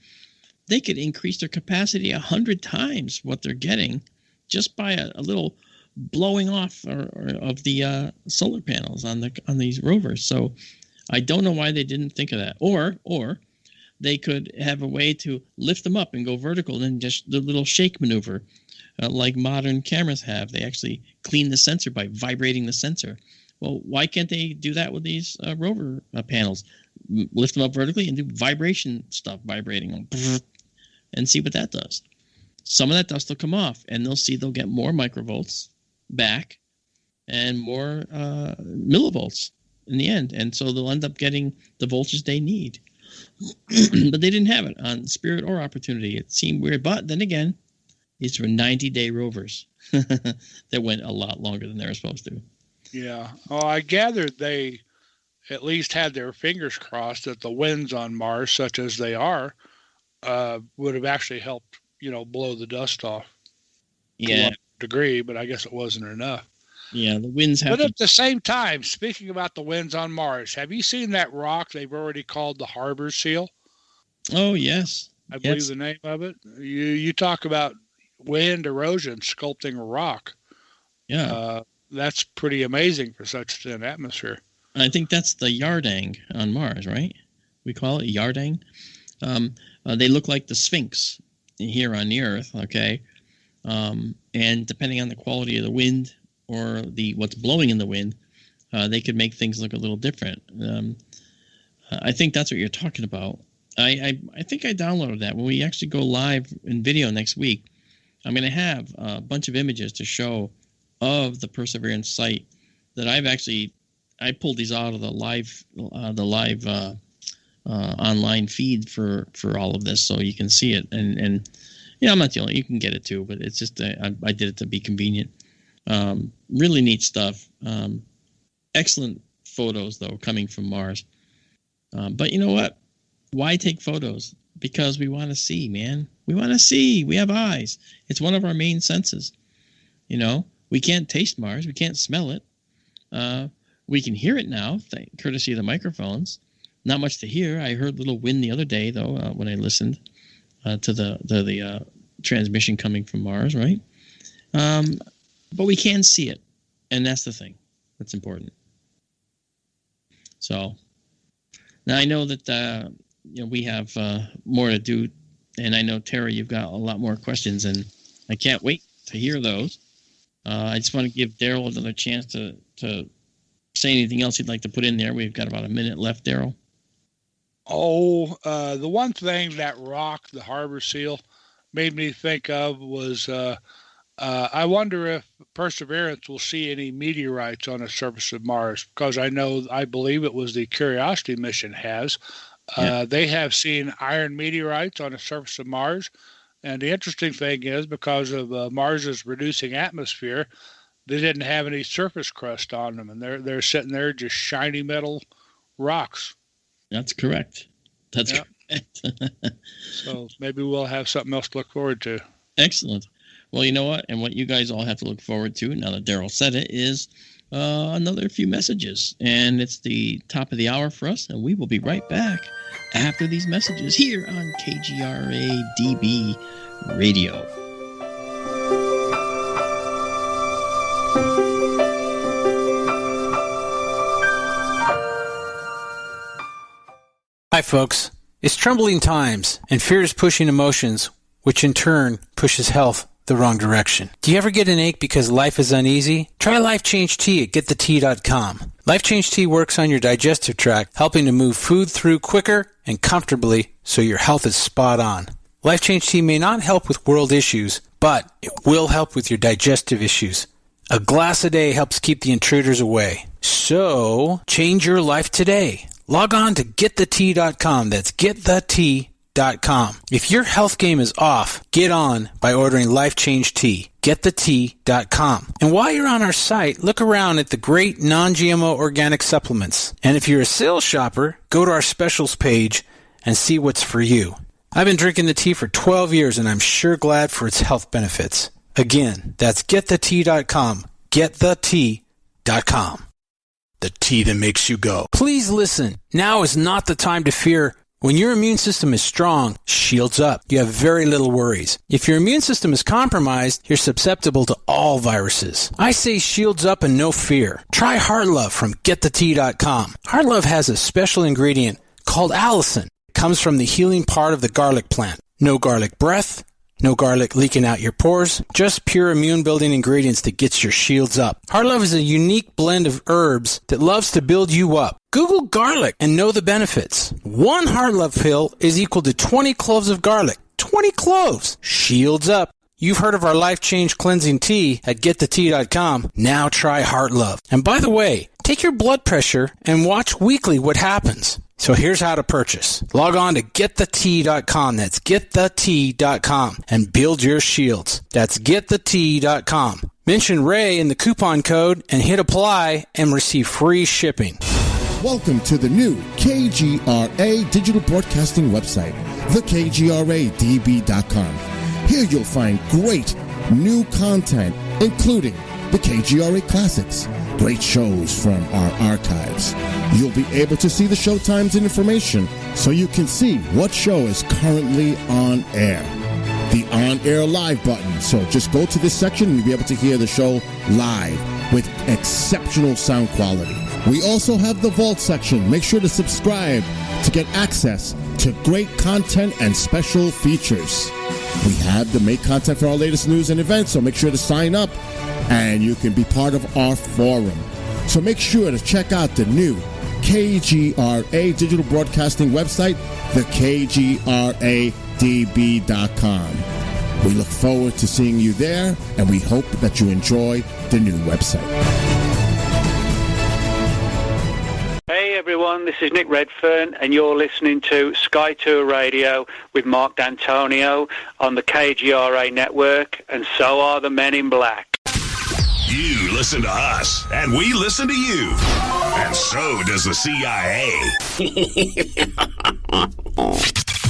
They could increase their capacity 100 times what they're getting just by a little blowing off of the solar panels on these rovers. So I don't know why they didn't think of that. Or they could have a way to lift them up and go vertical and then just the little shake maneuver like modern cameras have. They actually clean the sensor by vibrating the sensor. Well, why can't they do that with these rover panels? Lift them up vertically and do vibration stuff, vibrating them, and see what that does. Some of that dust will come off, and they'll get more microvolts back and more millivolts in the end. And so they'll end up getting the voltage they need. But they didn't have it on Spirit or Opportunity. It seemed weird. But then again, these were 90-day rovers that went a lot longer than they were supposed to. Yeah. Well, I gathered they at least had their fingers crossed that the winds on Mars, such as they are, would have actually helped, you know, blow the dust off. Yeah. To a degree, but I guess it wasn't enough. Yeah, the winds have. But at the same time, speaking about the winds on Mars, have you seen that rock they've already called the Harbor Seal? Oh, yes. I believe the name of it. You talk about wind erosion sculpting a rock. Yeah. That's pretty amazing for such thin atmosphere. I think that's the Yardang on Mars, right? We call it Yardang. They look like the Sphinx here on the Earth, okay? And depending on the quality of the wind or what's blowing in the wind, they could make things look a little different. I think that's what you're talking about. I think I downloaded that. When we actually go live in video next week, I'm going to have a bunch of images to show of the Perseverance site that I pulled these out of the live online feed for all of this, so you can see it. And I'm not the only. You can get it too, but it's just I did it to be convenient. Really neat stuff. Excellent photos though coming from Mars. But you know what? Why take photos? Because we want to see, man. We want to see. We have eyes. It's one of our main senses. We can't taste Mars. We can't smell it. We can hear it now, courtesy of the microphones. Not much to hear. I heard a little wind the other day, though, when I listened to the transmission coming from Mars, right? But we can see it, and that's the thing that's important. So now I know that we have more to do, and I know, Tara, you've got a lot more questions, and I can't wait to hear those. I just want to give Daryl another chance to say anything else he'd like to put in there. We've got about a minute left, Daryl. The one thing that rocked the harbor seal made me think of was I wonder if Perseverance will see any meteorites on the surface of Mars, because I believe it was the Curiosity mission has. They have seen iron meteorites on the surface of Mars. And the interesting thing is, because of Mars's reducing atmosphere, they didn't have any surface crust on them, and they're sitting there just shiny metal rocks. That's correct. That's correct. So maybe we'll have something else to look forward to. Excellent. Well, you know what? And what you guys all have to look forward to, now that Daryl said it, is another few messages. And it's the top of the hour for us, and we will be right back after these messages here on KGRA DB Radio. Hi, folks. It's troubling times, and fear is pushing emotions, which in turn pushes health the wrong direction. Do you ever get an ache because life is uneasy? Try Life Change Tea at GetTheTea.com. Life Change Tea works on your digestive tract, helping to move food through quicker and comfortably so your health is spot on. Life Change Tea may not help with world issues, but it will help with your digestive issues. A glass a day helps keep the intruders away. So, change your life today. Log on to GetTheTea.com. That's GetTheTea.com. If your health game is off, get on by ordering Life Change Tea. GetTheTea.com. And while you're on our site, look around at the great non-GMO organic supplements. And if you're a sales shopper, go to our specials page and see what's for you. I've been drinking the tea for 12 years, and I'm sure glad for its health benefits. Again, that's GetTheTea.com. GetTheTea.com. The tea that makes you go. Please listen. Now is not the time to fear. When your immune system is strong, shields up. You have very little worries. If your immune system is compromised, you're susceptible to all viruses. I say shields up and no fear. Try Heart Love from GetTheTea.com. Heart Love has a special ingredient called allicin. It comes from the healing part of the garlic plant. No garlic breath. No garlic leaking out your pores, just pure immune-building ingredients that gets your shields up. Heart Love is a unique blend of herbs that loves to build you up. Google garlic and know the benefits. One Heart Love pill is equal to 20 cloves of garlic. 20 cloves! Shields up. You've heard of our Life Change Cleansing Tea at GetTheTea.com. Now try Heart Love. And by the way, take your blood pressure and watch weekly what happens. So here's how to purchase. Log on to GetTheTea.com. That's GetTheTea.com and build your shields. That's GetTheTea.com. Mention Ray in the coupon code and hit apply and receive free shipping. Welcome to the new KGRA digital broadcasting website, thekgradb.com. Here you'll find great new content, including the KGRA Classics, great shows from our archives. You'll be able to see the show times and information so you can see what show is currently on air. The on-air live button. So just go to this section and you'll be able to hear the show live with exceptional sound quality. We also have the Vault section. Make sure to subscribe to get access to great content and special features. We have the make content for our latest news and events, so make sure to sign up and you can be part of our forum. So make sure to check out the new KGRA digital broadcasting website, thekgradb.com. We look forward to seeing you there, and we hope that you enjoy the new website. Hey everyone. everyone. This is Nick Redfern, and you're listening to Sky Tour Radio with Mark D'Antonio on the KGRA network, and so are the Men in Black. You listen to us, and we listen to you. And so does the CIA.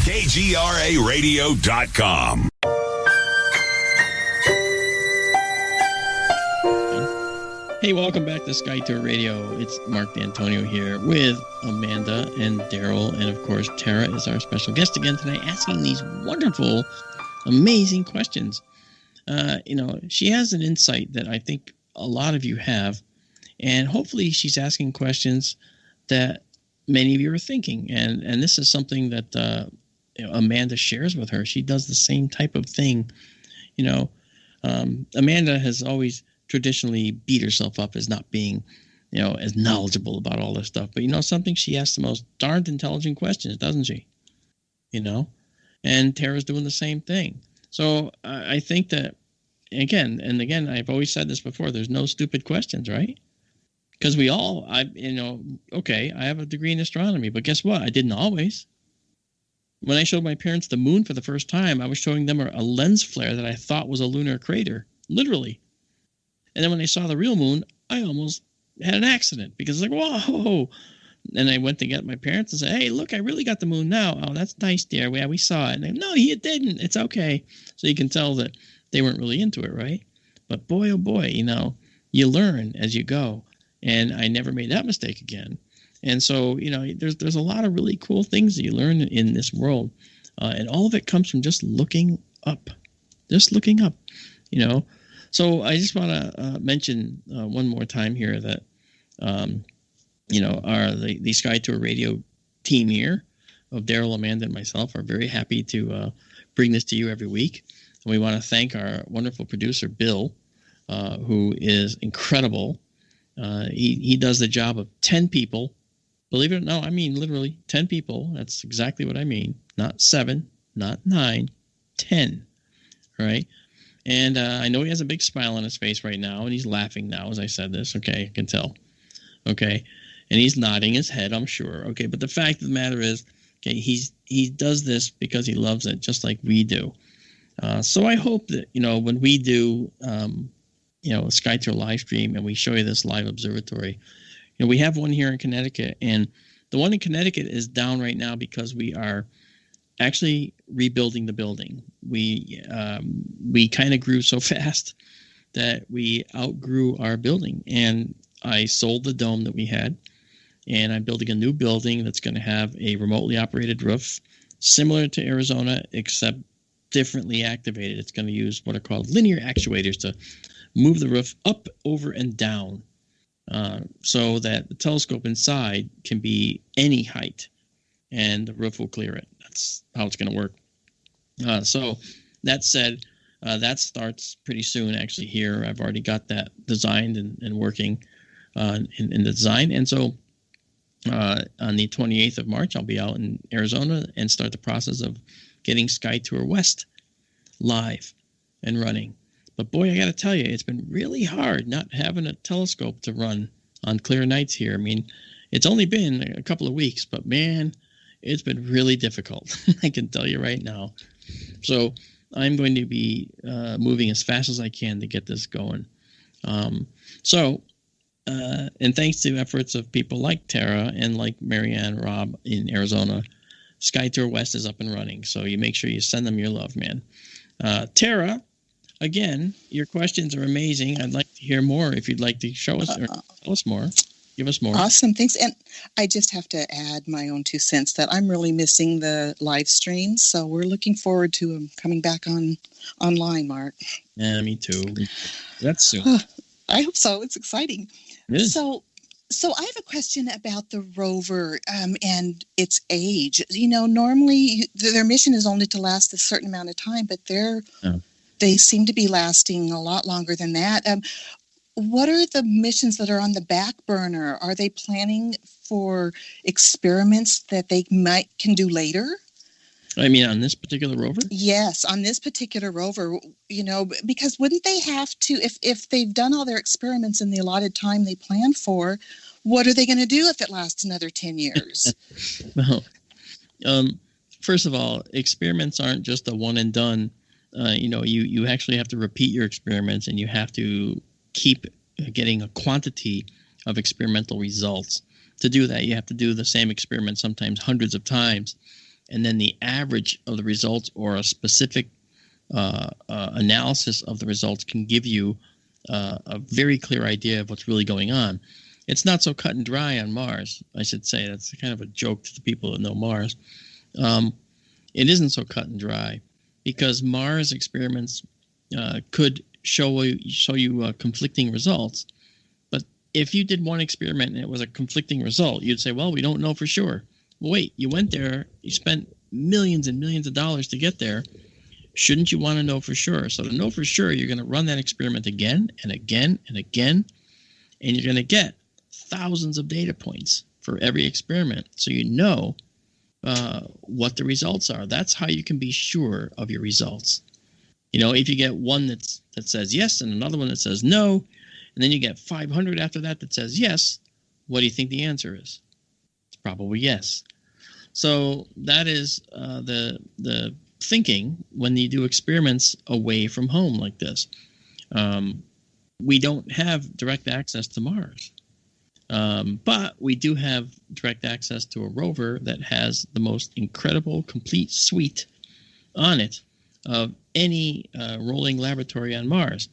KGRAradio.com. Hey, welcome back to Sky Tour Radio. It's Mark D'Antonio here with Amanda and Daryl, and of course Tara is our special guest again tonight, asking these wonderful, amazing questions. She has an insight that I think a lot of you have, and hopefully she's asking questions that many of you are thinking, and this is something that Amanda shares with her. She does the same type of thing. Amanda has always traditionally beat herself up as not being, as knowledgeable about all this stuff. But something, she asks the most darned intelligent questions, doesn't she? And Tara's doing the same thing. So I think that, again, I've always said this before, there's no stupid questions, right? Because I have a degree in astronomy, but guess what? I didn't always. When I showed my parents the moon for the first time, I was showing them a lens flare that I thought was a lunar crater, literally. And then when they saw the real moon, I almost had an accident because it's like, whoa. And I went to get my parents and say, hey, look, I really got the moon now. Oh, that's nice, dear. Yeah, we saw it. And they, no, you didn't. It's okay. So you can tell that they weren't really into it, right? But boy, oh boy, you learn as you go. And I never made that mistake again. And so, there's a lot of really cool things that you learn in this world. And all of it comes from just looking up. Just looking up, So I just want to mention one more time here that, the Sky Tour Radio team here of Daryl, Amanda, and myself are very happy to bring this to you every week. And we want to thank our wonderful producer, Bill, who is incredible. He does the job of 10 people. Believe it or not, I mean literally 10 people. That's exactly what I mean. Not 7, not 9, 10. Right? And I know he has a big smile on his face right now, and he's laughing now as I said this. Okay, I can tell. Okay, and he's nodding his head, I'm sure. Okay, but the fact of the matter is, okay, he does this because he loves it, just like we do. So I hope that when we do a Sky Tour live stream and we show you this live observatory, we have one here in Connecticut, and the one in Connecticut is down right now because we are actually rebuilding the building. We kind of grew so fast that we outgrew our building, and I sold the dome that we had, and I'm building a new building that's going to have a remotely operated roof similar to Arizona, except differently activated. It's going to use what are called linear actuators to move the roof up, over, and down so that the telescope inside can be any height, and the roof will clear it. That's how it's going to work. So that said, that starts pretty soon actually here. I've already got that designed and working in the design. And so on the 28th of March, I'll be out in Arizona and start the process of getting Sky Tour West live and running. But boy, I got to tell you, it's been really hard not having a telescope to run on clear nights here. I mean, it's only been a couple of weeks, but man, it's been really difficult. I can tell you right now. So I'm going to be moving as fast as I can to get this going. And thanks to efforts of people like Tara and like Marianne Robb in Arizona, Sky Tour West is up and running. So you make sure you send them your love, man. Tara, again, your questions are amazing. I'd like to hear more if you'd like to show us or tell us more. Give us more. Awesome. Thanks. And I just have to add my own 2 cents that I'm really missing the live streams. So we're looking forward to them coming back online, Mark. Yeah, me too. That's soon. I hope so. It's exciting. It is. So I have a question about the rover and its age. Normally their mission is only to last a certain amount of time, but they seem to be lasting a lot longer than that. What are the missions that are on the back burner? Are they planning for experiments that they can do later? I mean, on this particular rover? Yes, on this particular rover, because wouldn't they have to, if they've done all their experiments in the allotted time they planned for, what are they going to do if it lasts another 10 years? Well, first of all, experiments aren't just a one and done. You actually have to repeat your experiments, and you have to keep getting a quantity of experimental results. To do that, you have to do the same experiment sometimes hundreds of times, and then the average of the results or a specific analysis of the results can give you a very clear idea of what's really going on. It's not so cut and dry on Mars, I should say. That's kind of a joke to the people that know Mars. It isn't so cut and dry because Mars experiments could show you conflicting results. But if you did one experiment and it was a conflicting result, you'd say, well, we don't know for sure. Well, wait, you went there, you spent millions and millions of dollars to get there. Shouldn't you want to know for sure? So to know for sure, you're going to run that experiment again and again and again, and you're going to get thousands of data points for every experiment, so you know what the results are. That's how you can be sure of your results. If you get one that says yes and another one that says no, and then you get 500 after that says yes, what do you think the answer is? It's probably yes. So that is the thinking when you do experiments away from home like this. We don't have direct access to Mars. But we do have direct access to a rover that has the most incredible, complete suite on it of any rolling laboratory on Mars.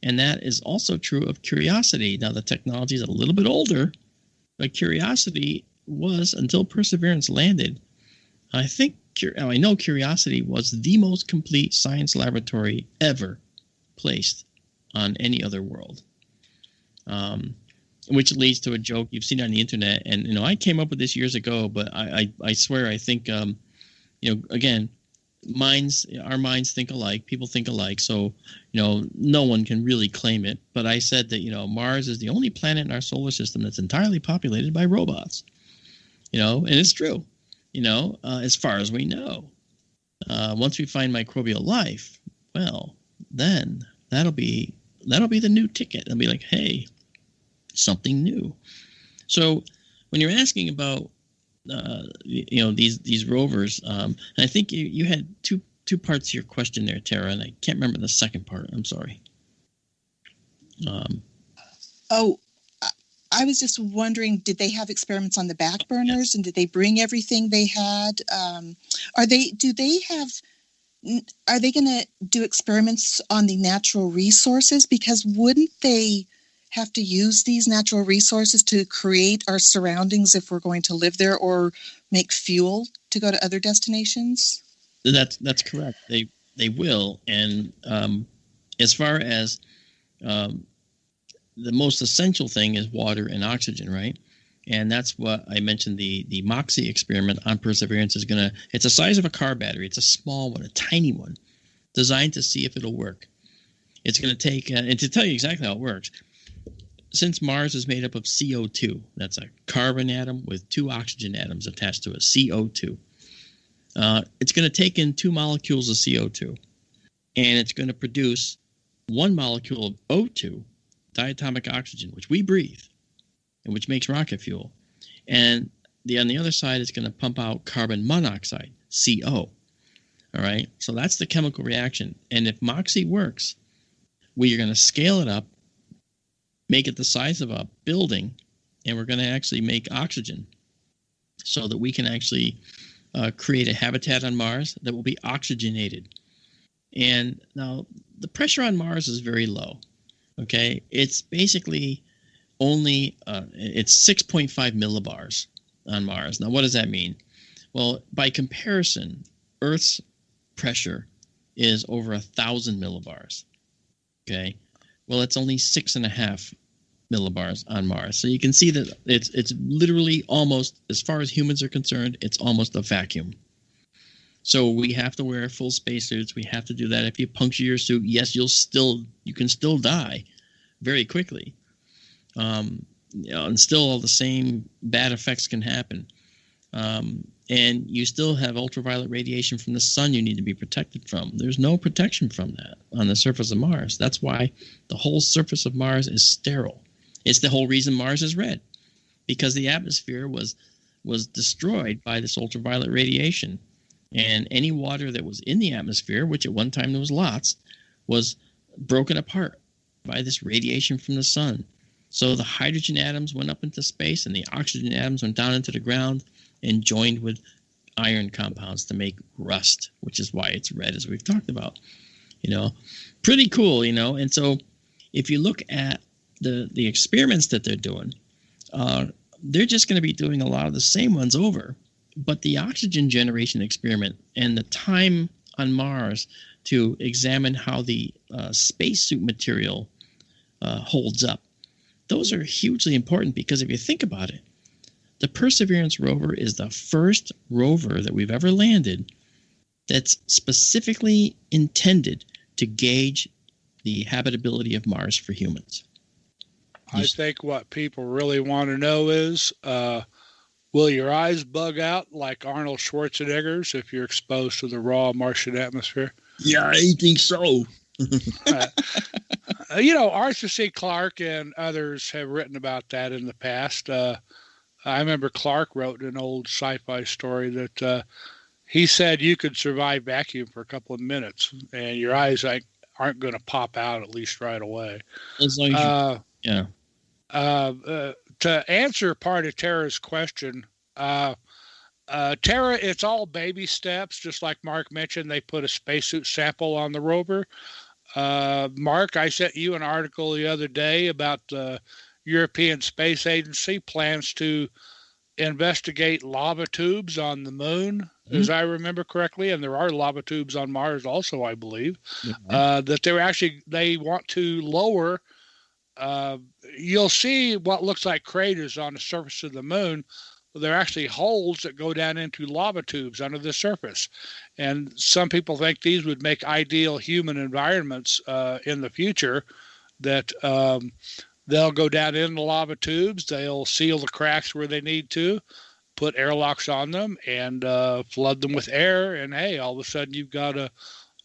And that is also true of Curiosity. Now, the technology is a little bit older, but Curiosity was, until Perseverance landed, I know Curiosity was the most complete science laboratory ever placed on any other world. Which leads to a joke you've seen on the internet, and I came up with this years ago, but I swear I think again, our minds think alike, people think alike, so no one can really claim it. But I said that Mars is the only planet in our solar system that's entirely populated by robots. And it's true. As far as we know, once we find microbial life, well, then that'll be the new ticket. It'll be like, hey, something new. So when you're asking about these rovers, and I think you had two parts to your question there, Tara, and I can't remember the second part. I'm sorry. I was just wondering, did they have experiments on the back burners, and did they bring everything they had? Are they going to do experiments on the natural resources? Because wouldn't they have to use these natural resources to create our surroundings if we're going to live there or make fuel to go to other destinations? That's correct. They will. And as far as the most essential thing is water and oxygen, right? And that's what I mentioned. The MOXIE experiment on Perseverance it's the size of a car battery. It's a small one, a tiny one, designed to see if it'll work. It's going to take, and to tell you exactly how it works, since Mars is made up of CO2, that's a carbon atom with 2 oxygen atoms attached to it, CO2. It's going to take in 2 molecules of CO2, and it's going to produce 1 molecule of O2, diatomic oxygen, which we breathe, and which makes rocket fuel. And on the other side, it's going to pump out carbon monoxide, CO. All right, so that's the chemical reaction. And if MOXIE works, we are going to scale it up, make it the size of a building, and we're going to actually make oxygen so that we can actually create a habitat on Mars that will be oxygenated. And now the pressure on Mars is very low. Okay, it's basically only it's 6.5 millibars on Mars. Now, what does that mean? Well, by comparison, Earth's pressure is over 1,000 millibars. Okay, well, it's only 6.5 millibars on Mars. So you can see that it's literally almost, as far as humans are concerned, it's almost a vacuum. So we have to wear full spacesuits. We have to do that. If you puncture your suit, yes, you can still die very quickly. And still all the same bad effects can happen. And you still have ultraviolet radiation from the sun you need to be protected from. There's no protection from that on the surface of Mars. That's why the whole surface of Mars is sterile. It's the whole reason Mars is red. because the atmosphere was destroyed by this ultraviolet radiation. And any water that was in the atmosphere, which at one time there was lots, was broken apart by this radiation from the sun. So the hydrogen atoms went up into space and the oxygen atoms went down into the ground and joined with iron compounds to make rust, which is why it's red, as we've talked about. Pretty cool, And so if you look at the experiments that they're doing, they're just going to be doing a lot of the same ones over. But the oxygen generation experiment and the time on Mars to examine how the spacesuit material holds up, those are hugely important, because if you think about it, the Perseverance rover is the first rover that we've ever landed that's specifically intended to gauge the habitability of Mars for humans. I think what people really want to know is, will your eyes bug out like Arnold Schwarzenegger's if you're exposed to the raw Martian atmosphere? Yeah, I think so. Arthur C. Clarke and others have written about that in the past. I remember Clarke wrote an old sci-fi story that he said you could survive vacuum for a couple of minutes and your eyes aren't going to pop out, at least right away. As long as yeah. To answer part of Tara's question, Tara, it's all baby steps. Just like Mark mentioned, they put a spacesuit sample on the rover. Mark, I sent you an article the other day about the European Space Agency plans to investigate lava tubes on the moon, as I remember correctly, and there are lava tubes on Mars also, I believe, that they want to lower. You'll see what looks like craters on the surface of the moon. They're actually holes that go down into lava tubes under the surface. And some people think these would make ideal human environments in the future, that they'll go down in the lava tubes, they'll seal the cracks where they need to, put airlocks on them, and flood them with air. And, hey, all of a sudden you've got a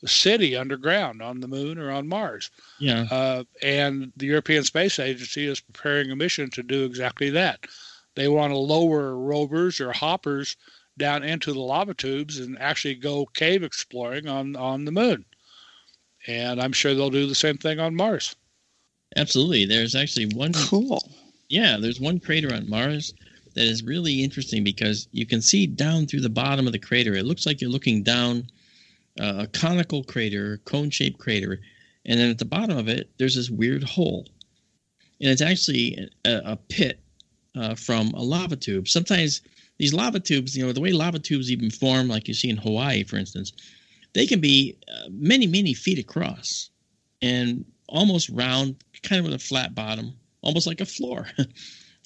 city underground on the moon or on Mars. Yeah. And the European Space Agency is preparing a mission to do exactly that. They want to lower rovers or hoppers down into the lava tubes and actually go cave exploring on the moon. And I'm sure they'll do the same thing on Mars. Absolutely. There's actually one. Cool. Yeah, there's one crater on Mars that is really interesting because you can see down through the bottom of the crater. It looks like you're looking down a conical crater, cone-shaped crater, and then at the bottom of it, there's this weird hole. And it's actually a pit from a lava tube. Sometimes these lava tubes, the way lava tubes even form, like you see in Hawaii, for instance, they can be many, many feet across and almost round, kind of with a flat bottom, almost like a floor.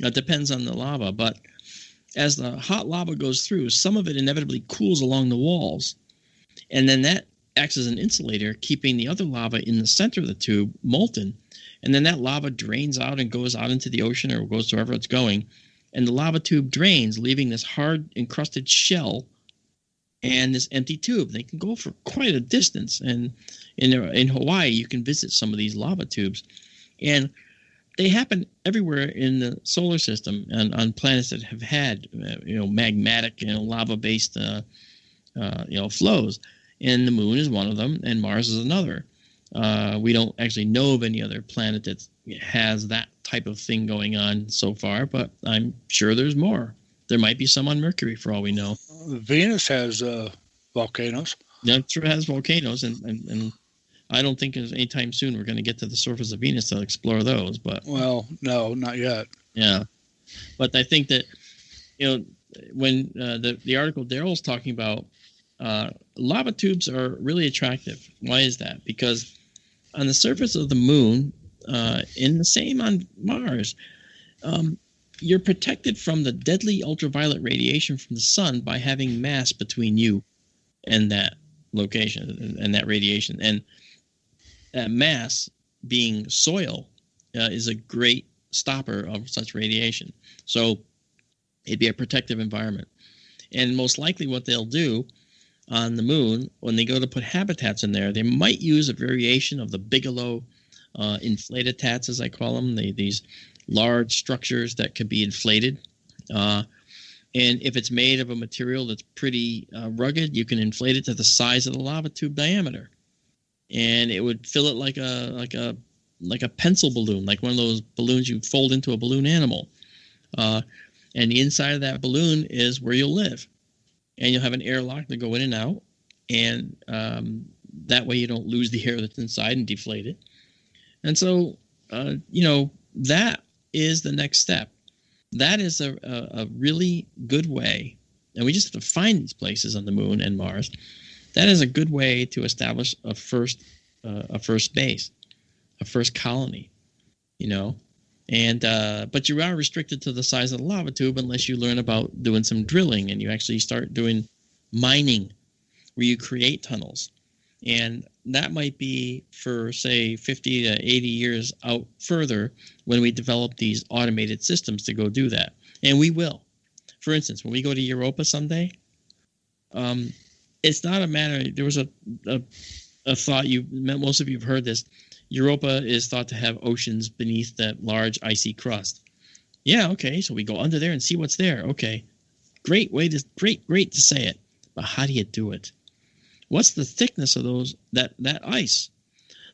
It depends on the lava. But as the hot lava goes through, some of it inevitably cools along the walls. And then that acts as an insulator, keeping the other lava in the center of the tube molten. And then that lava drains out and goes out into the ocean or goes to wherever it's going. And the lava tube drains, leaving this hard encrusted shell and this empty tube. They can go for quite a distance. And in Hawaii, you can visit some of these lava tubes. And they happen everywhere in the solar system and on planets that have had, magmatic, lava-based, flows. And the moon is one of them, and Mars is another. We don't actually know of any other planet that has that type of thing going on so far, but I'm sure there's more. There might be some on Mercury, for all we know. Venus has volcanoes. Yeah, it sure has volcanoes, and I don't think anytime soon we're going to get to the surface of Venus to explore those. But well, no, not yet. Yeah, but I think that when the article Daryl's talking about, lava tubes are really attractive. Why is that? Because on the surface of the moon, and the same on Mars, you're protected from the deadly ultraviolet radiation from the sun by having mass between you and that location and that radiation. And that mass, being soil, is a great stopper of such radiation. So it'd be a protective environment. And most likely what they'll do on the moon, when they go to put habitats in there, they might use a variation of the Bigelow inflated tats, as I call them, these large structures that could be inflated. And if it's made of a material that's pretty rugged, you can inflate it to the size of the lava tube diameter, and it would fill it like a pencil balloon, like one of those balloons you fold into a balloon animal. And the inside of that balloon is where you'll live, and you'll have an airlock to go in and out, and that way you don't lose the air that's inside and deflate it. And so, that is the next step. That is a really good way, and we just have to find these places on the moon and Mars. That is a good way to establish a first base, a first colony, And but you are restricted to the size of the lava tube unless you learn about doing some drilling and you actually start doing mining, where you create tunnels. And that might be for, say, 50 to 80 years out further when we develop these automated systems to go do that. And we will. For instance, when we go to Europa someday, it's not a matter. There was a thought, most of you have heard this. Europa is thought to have oceans beneath that large icy crust. Yeah, okay, so we go under there and see what's there. Okay, great to say it. But how do you do it? What's the thickness of that ice?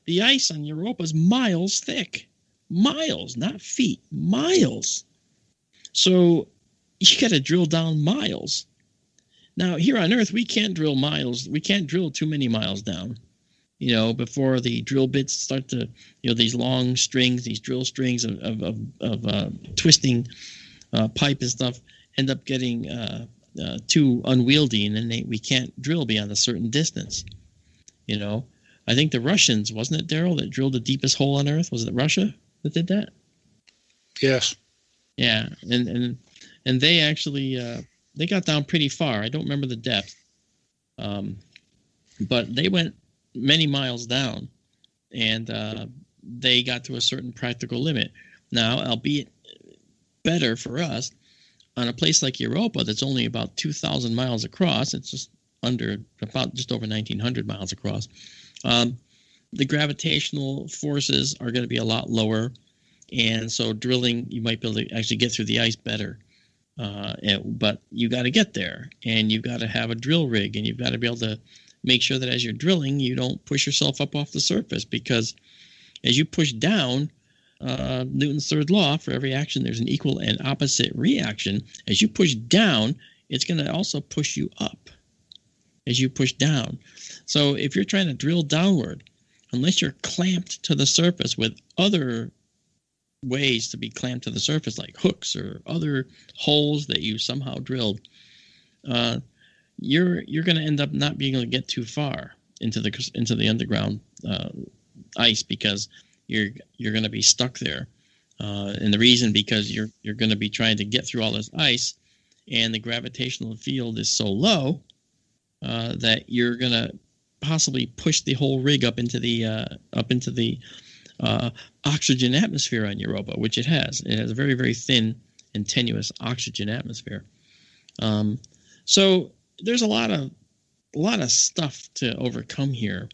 The ice on Europa is miles thick. Miles, not feet, miles. So you got to drill down miles. Now, here on Earth, we can't drill miles. We can't drill too many miles down, before the drill bits start to, these long strings, these drill strings of twisting pipe and stuff end up getting too unwieldy, and then we can't drill beyond a certain distance. I think the Russians, wasn't it, Daryl, that drilled the deepest hole on Earth? Was it Russia that did that? Yes. Yeah, and they actually they got down pretty far. I don't remember the depth, but they went many miles down, and they got to a certain practical limit. Now, albeit better for us, on a place like Europa that's only about 2,000 miles across, it's just over 1,900 miles across, the gravitational forces are going to be a lot lower, and so drilling, you might be able to actually get through the ice better. But you got to get there, and you've got to have a drill rig, and you've got to be able to make sure that as you're drilling, you don't push yourself up off the surface, because as you push down, Newton's third law, for every action there's an equal and opposite reaction. As you push down, it's going to also push you up as you push down. So if you're trying to drill downward, unless you're clamped to the surface with other ways to be clamped to the surface, like hooks or other holes that you somehow drilled, you're going to end up not being able to get too far into the underground ice, because you're going to be stuck there, and the reason, because you're going to be trying to get through all this ice, and the gravitational field is so low that you're going to possibly push the whole rig up into the oxygen atmosphere on Europa, which it has. It has a very, very thin and tenuous oxygen atmosphere. So there's a lot of stuff to overcome here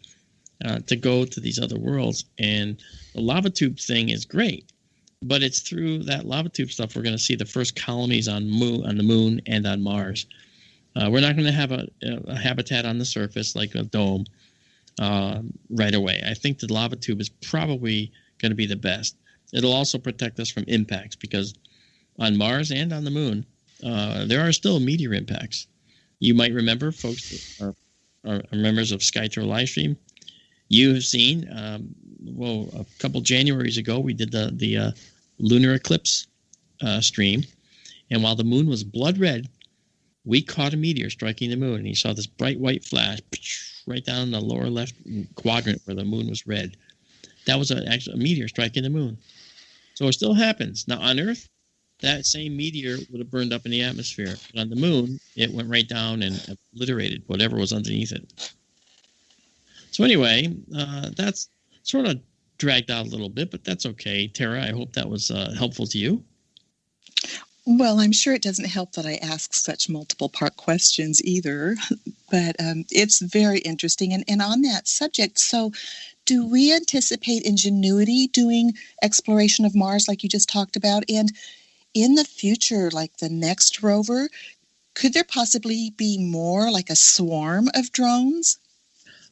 to go to these other worlds, and the lava tube thing is great, but it's through that lava tube stuff we're going to see the first colonies on the moon and on Mars. We're not going to have a habitat on the surface like a dome right away. I think the lava tube is probably going to be the best. It'll also protect us from impacts, because on Mars and on the moon, there are still meteor impacts. You might remember, folks that are members of SkyTour Livestream, you have seen, a couple Januaries ago, we did the lunar eclipse stream, and while the moon was blood red, we caught a meteor striking the moon, and you saw this bright white flash right down in the lower left quadrant where the moon was red. That was actually a meteor striking the moon. So it still happens. Now, on Earth, that same meteor would have burned up in the atmosphere. But on the moon, it went right down and obliterated whatever was underneath it. So anyway, that's sort of dragged out a little bit, but that's okay. Tara, I hope that was helpful to you. Well, I'm sure it doesn't help that I ask such multiple part questions either, but it's very interesting. And on that subject, so do we anticipate Ingenuity doing exploration of Mars like you just talked about? And in the future, like the next rover, could there possibly be more, like a swarm of drones?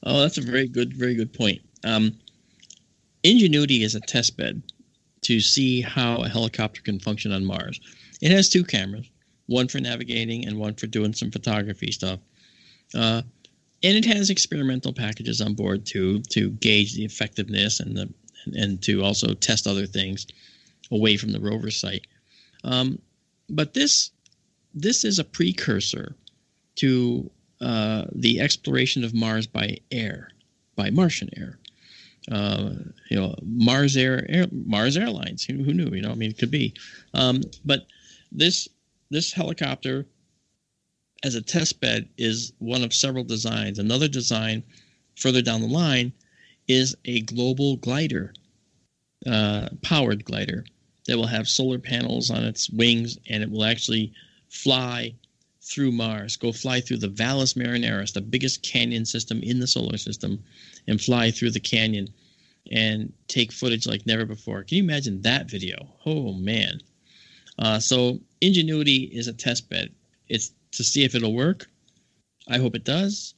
Oh, that's a very good point. Ingenuity is a test bed to see how a helicopter can function on Mars. It has 2 cameras, one for navigating and one for doing some photography stuff. And it has experimental packages on board too, to gauge the effectiveness and to also test other things away from the rover site. But this is a precursor to the exploration of Mars by air, by Martian air. Mars Airlines. Who knew? It could be. But this helicopter, as a test bed, is one of several designs. Another design further down the line is a global glider, powered glider, that will have solar panels on its wings, and it will actually fly through Mars, fly through the Valles Marineris, the biggest canyon system in the solar system, and fly through the canyon and take footage like never before. Can you imagine that video? Oh, man. So Ingenuity is a test bed. It's to see if it'll work. I hope it does.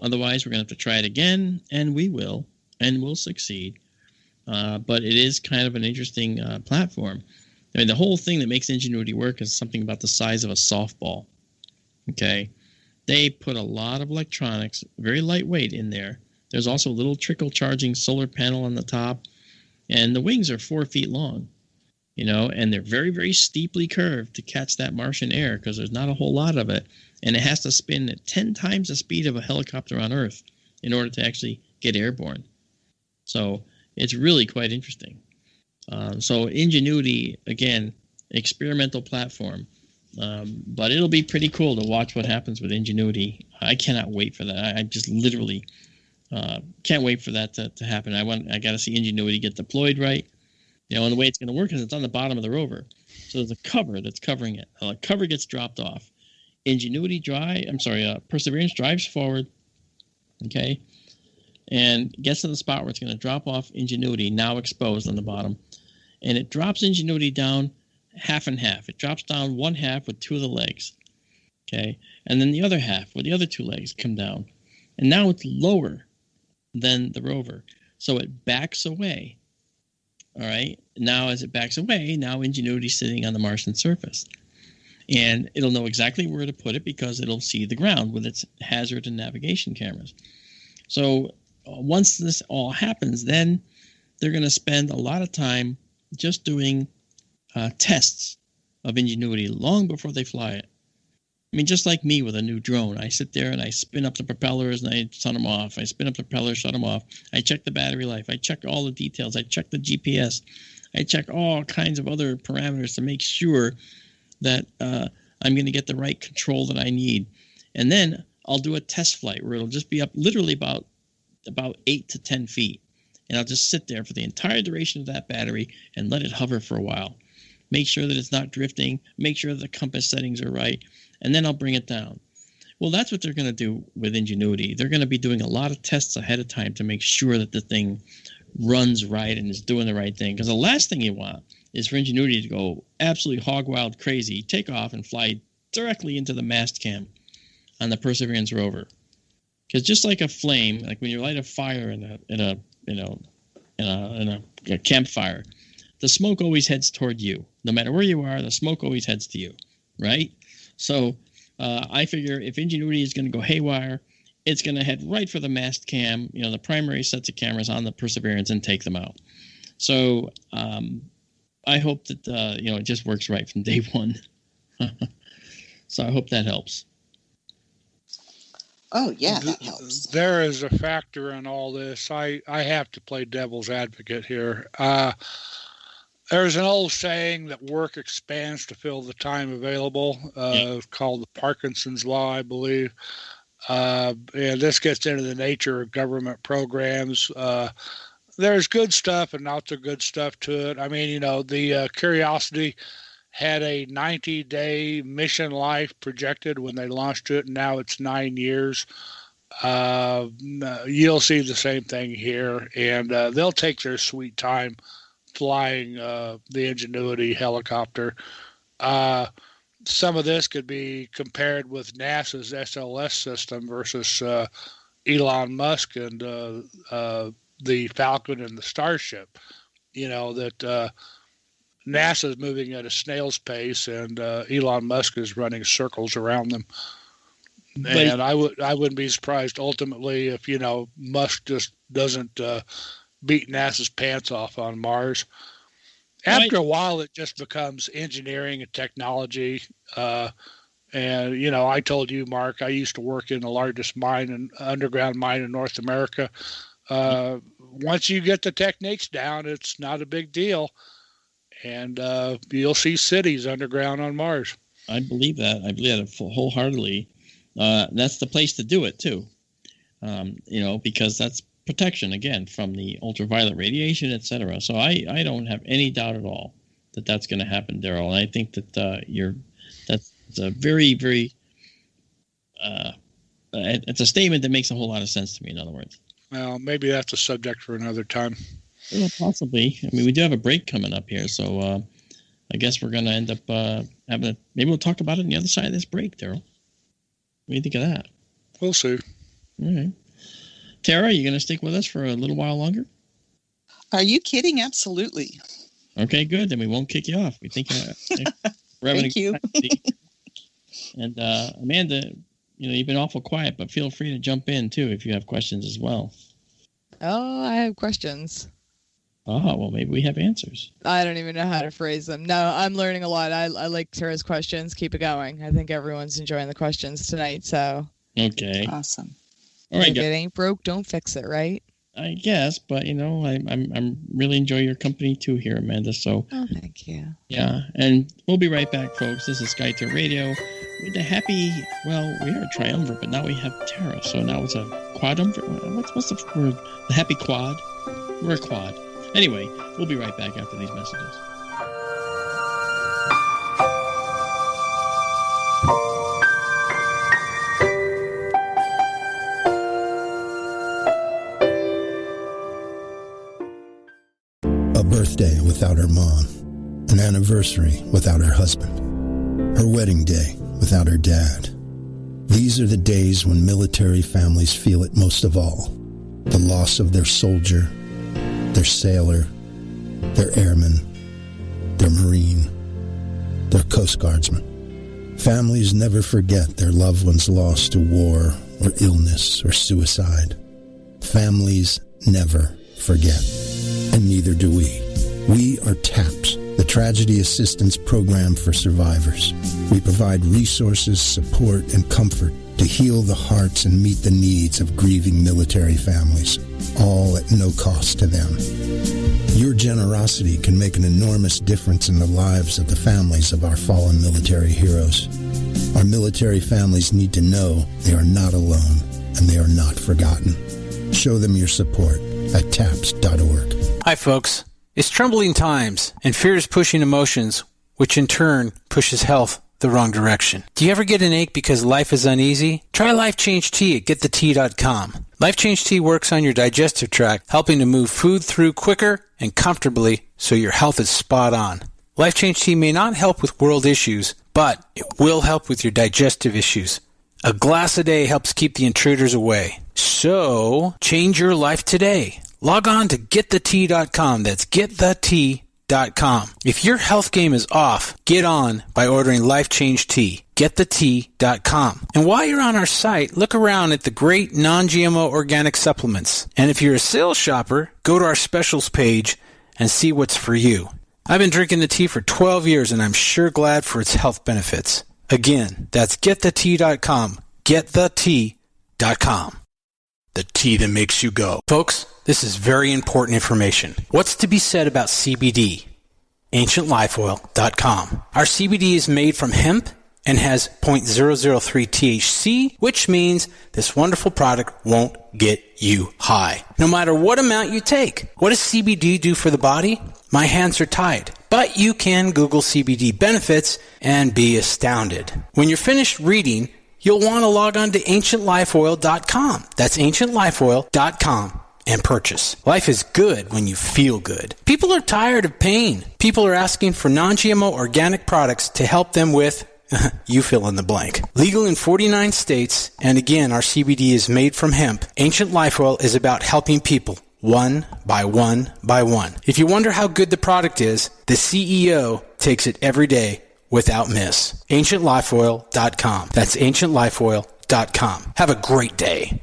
Otherwise, we're going to have to try it again, and we will, and we'll succeed. But it is kind of an interesting platform. I mean, the whole thing that makes Ingenuity work is something about the size of a softball. Okay? They put a lot of electronics, very lightweight, in there. There's also a little trickle charging solar panel on the top, and the wings are 4 feet long, and they're very, very steeply curved to catch that Martian air because there's not a whole lot of it, and it has to spin at 10 times the speed of a helicopter on Earth in order to actually get airborne. So it's really quite interesting. So Ingenuity, again, experimental platform. But it'll be pretty cool to watch what happens with Ingenuity. I cannot wait for that. I just literally can't wait for that to happen. I got to see Ingenuity get deployed right. And the way it's going to work is it's on the bottom of the rover. So there's a cover that's covering it. The cover gets dropped off. Perseverance drives forward, okay, and gets to the spot where it's going to drop off Ingenuity, now exposed on the bottom. And it drops Ingenuity down half and half. It drops down one half with 2 of the legs, okay, and then the other half with the other 2 legs come down. And now it's lower than the rover. So it backs away. All right. Now, as it backs away, now Ingenuity's sitting on the Martian surface. And it'll know exactly where to put it because it'll see the ground with its hazard and navigation cameras. So once this all happens, then they're going to spend a lot of time just doing tests of Ingenuity long before they fly it. I mean, just like me with a new drone, I sit there and I spin up the propellers and I shut them off. I spin up the propellers, shut them off. I check the battery life. I check all the details. I check the GPS. I check all kinds of other parameters to make sure that I'm going to get the right control that I need. And then I'll do a test flight where it'll just be up literally about 8 to 10 feet. And I'll just sit there for the entire duration of that battery and let it hover for a while. Make sure that it's not drifting. Make sure that the compass settings are right. And then I'll bring it down. Well, that's what they're going to do with Ingenuity. They're going to be doing a lot of tests ahead of time to make sure that the thing runs right and is doing the right thing. Because the last thing you want is for Ingenuity to go absolutely hog wild crazy, take off and fly directly into the mast cam on the Perseverance rover. Because just like a flame, like when you light a fire in a campfire, the smoke always heads toward you. No matter where you are, the smoke always heads to you, right? So I figure if Ingenuity is going to go haywire, it's going to head right for the mast cam, the primary sets of cameras on the Perseverance, and take them out. So I hope that it just works right from day one. So I hope that helps. Oh, yeah, that helps. There is a factor in all this. I have to play devil's advocate here. There's an old saying that work expands to fill the time available, called the Parkinson's Law, I believe. And this gets into the nature of government programs. There's good stuff and not so good stuff to it. I mean, the Curiosity had a 90-day mission life projected when they launched it, and now it's 9 years. You'll see the same thing here, and they'll take their sweet time flying the Ingenuity helicopter. Some of this could be compared with NASA's SLS system versus Elon Musk and the Falcon and the Starship. You know, that NASA is moving at a snail's pace, and Elon Musk is running circles around them. And I wouldn't be surprised ultimately if, you know, Musk just doesn't beat NASA's pants off on Mars. After a while, it just becomes engineering and technology. And, you know, I told you, Mark, I used to work in the largest underground mine in North America. Once you get the techniques down, it's not a big deal. And you'll see cities underground on Mars. I believe that. I believe that wholeheartedly. That's the place to do it, too. You know, because that's protection, again, from the ultraviolet radiation, etc. So I don't have any doubt at all that that's going to happen, Daryl. And I think that that's a very, very it's a statement that makes a whole lot of sense to me, in other words. Well, maybe that's a subject for another time. Yeah, possibly. I mean, we do have a break coming up here, so I guess we're going to end up maybe we'll talk about it on the other side of this break, Daryl. What do you think of that? We'll see. All right. Tara, are you going to stick with us for a little while longer? Are you kidding? Absolutely. Okay, good. Then we won't kick you off. We think we're having Thank you. And Amanda, you know, you've been awful quiet, but feel free to jump in too if you have questions as well. Oh, I have questions. Oh, well, maybe we have answers. I don't even know how to phrase them. No, I'm learning a lot. I like Tara's questions. Keep it going. I think everyone's enjoying the questions tonight. So okay, awesome. All right, if it ain't broke, don't fix it, right? I guess, but you know, I'm really enjoy your company too here, Amanda. So thank you. Yeah, and we'll be right back, folks. This is SkyTour Radio with the happy. Well, we are a triumvirate, but now we have Tara. So now it's a quadumvirate. What's the word? The happy quad. We're a quad. Anyway, we'll be right back after these messages. A birthday without her mom, an anniversary without her husband, her wedding day without her dad. These are the days when military families feel it most of all. The loss of their soldier, their sailor, their airman, their Marine, their Coast Guardsman. Families never forget their loved ones lost to war or illness or suicide. Families never forget, and neither do we. We are TAPS, the Tragedy Assistance Program for Survivors. We provide resources, support, and comfort to heal the hearts and meet the needs of grieving military families, all at no cost to them. Your generosity can make an enormous difference in the lives of the families of our fallen military heroes. Our military families need to know they are not alone and they are not forgotten. Show them your support at TAPS.org. Hi, folks. It's troubling times, and fear is pushing emotions, which in turn pushes health the wrong direction. Do you ever get an ache because life is uneasy? Try Life Change Tea at GetTheTea.com. Life Change Tea works on your digestive tract, helping to move food through quicker and comfortably so your health is spot on. Life Change Tea may not help with world issues, but it will help with your digestive issues. A glass a day helps keep the intruders away. So, change your life today. Log on to GetTheTea.com. That's GetTheTea.com. If your health game is off, get on by ordering Life Change Tea. GetTheTea.com. And while you're on our site, look around at the great non-GMO organic supplements. And if you're a sales shopper, go to our specials page and see what's for you. I've been drinking the tea for 12 years, and I'm sure glad for its health benefits. Again, that's GetTheTea.com. GetTheTea.com. The tea that makes you go. Folks, this is very important information. What's to be said about CBD? AncientLifeOil.com. Our CBD is made from hemp and has 0.003 THC, which means this wonderful product won't get you high, no matter what amount you take. What does CBD do for the body? My hands are tied. but you can Google CBD benefits and be astounded. When you're finished reading, you'll want to log on to ancientlifeoil.com. That's ancientlifeoil.com and purchase. Life is good when you feel good. People are tired of pain. People are asking for non-GMO organic products to help them with you fill in the blank. Legal in 49 states, and again, our CBD is made from hemp. Ancient Life Oil is about helping people one by one by one. If you wonder how good the product is, the CEO takes it every day without miss. AncientLifeOil.com. That's AncientLifeOil.com. Have a great day.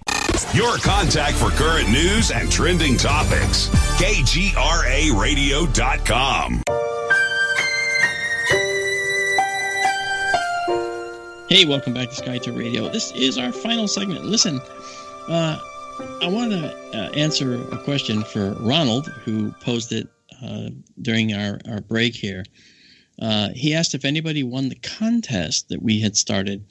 Your contact for current news and trending topics. KGRARadio.com. Hey, welcome back to SkyTour Radio. This is our final segment. Listen, I want to answer a question for Ronald, who posed it during our break here. He asked if anybody won the contest that we had started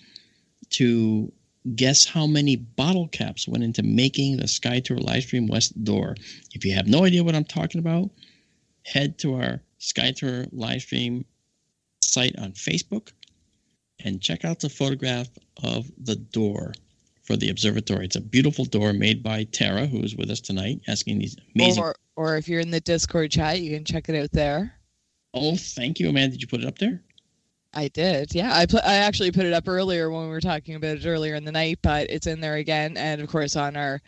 to guess how many bottle caps went into making the SkyTour Livestream West door. If you have no idea what I'm talking about, head to our SkyTour Livestream site on Facebook and check out the photograph of the door for the observatory. It's a beautiful door made by Tara, who is with us tonight, asking these amazing... Or if you're in the Discord chat, you can check it out there. Oh, thank you, Amanda. Did you put it up there? I did, yeah. I actually put it up earlier when we were talking about it earlier in the night, but it's in there again. And, of course, on our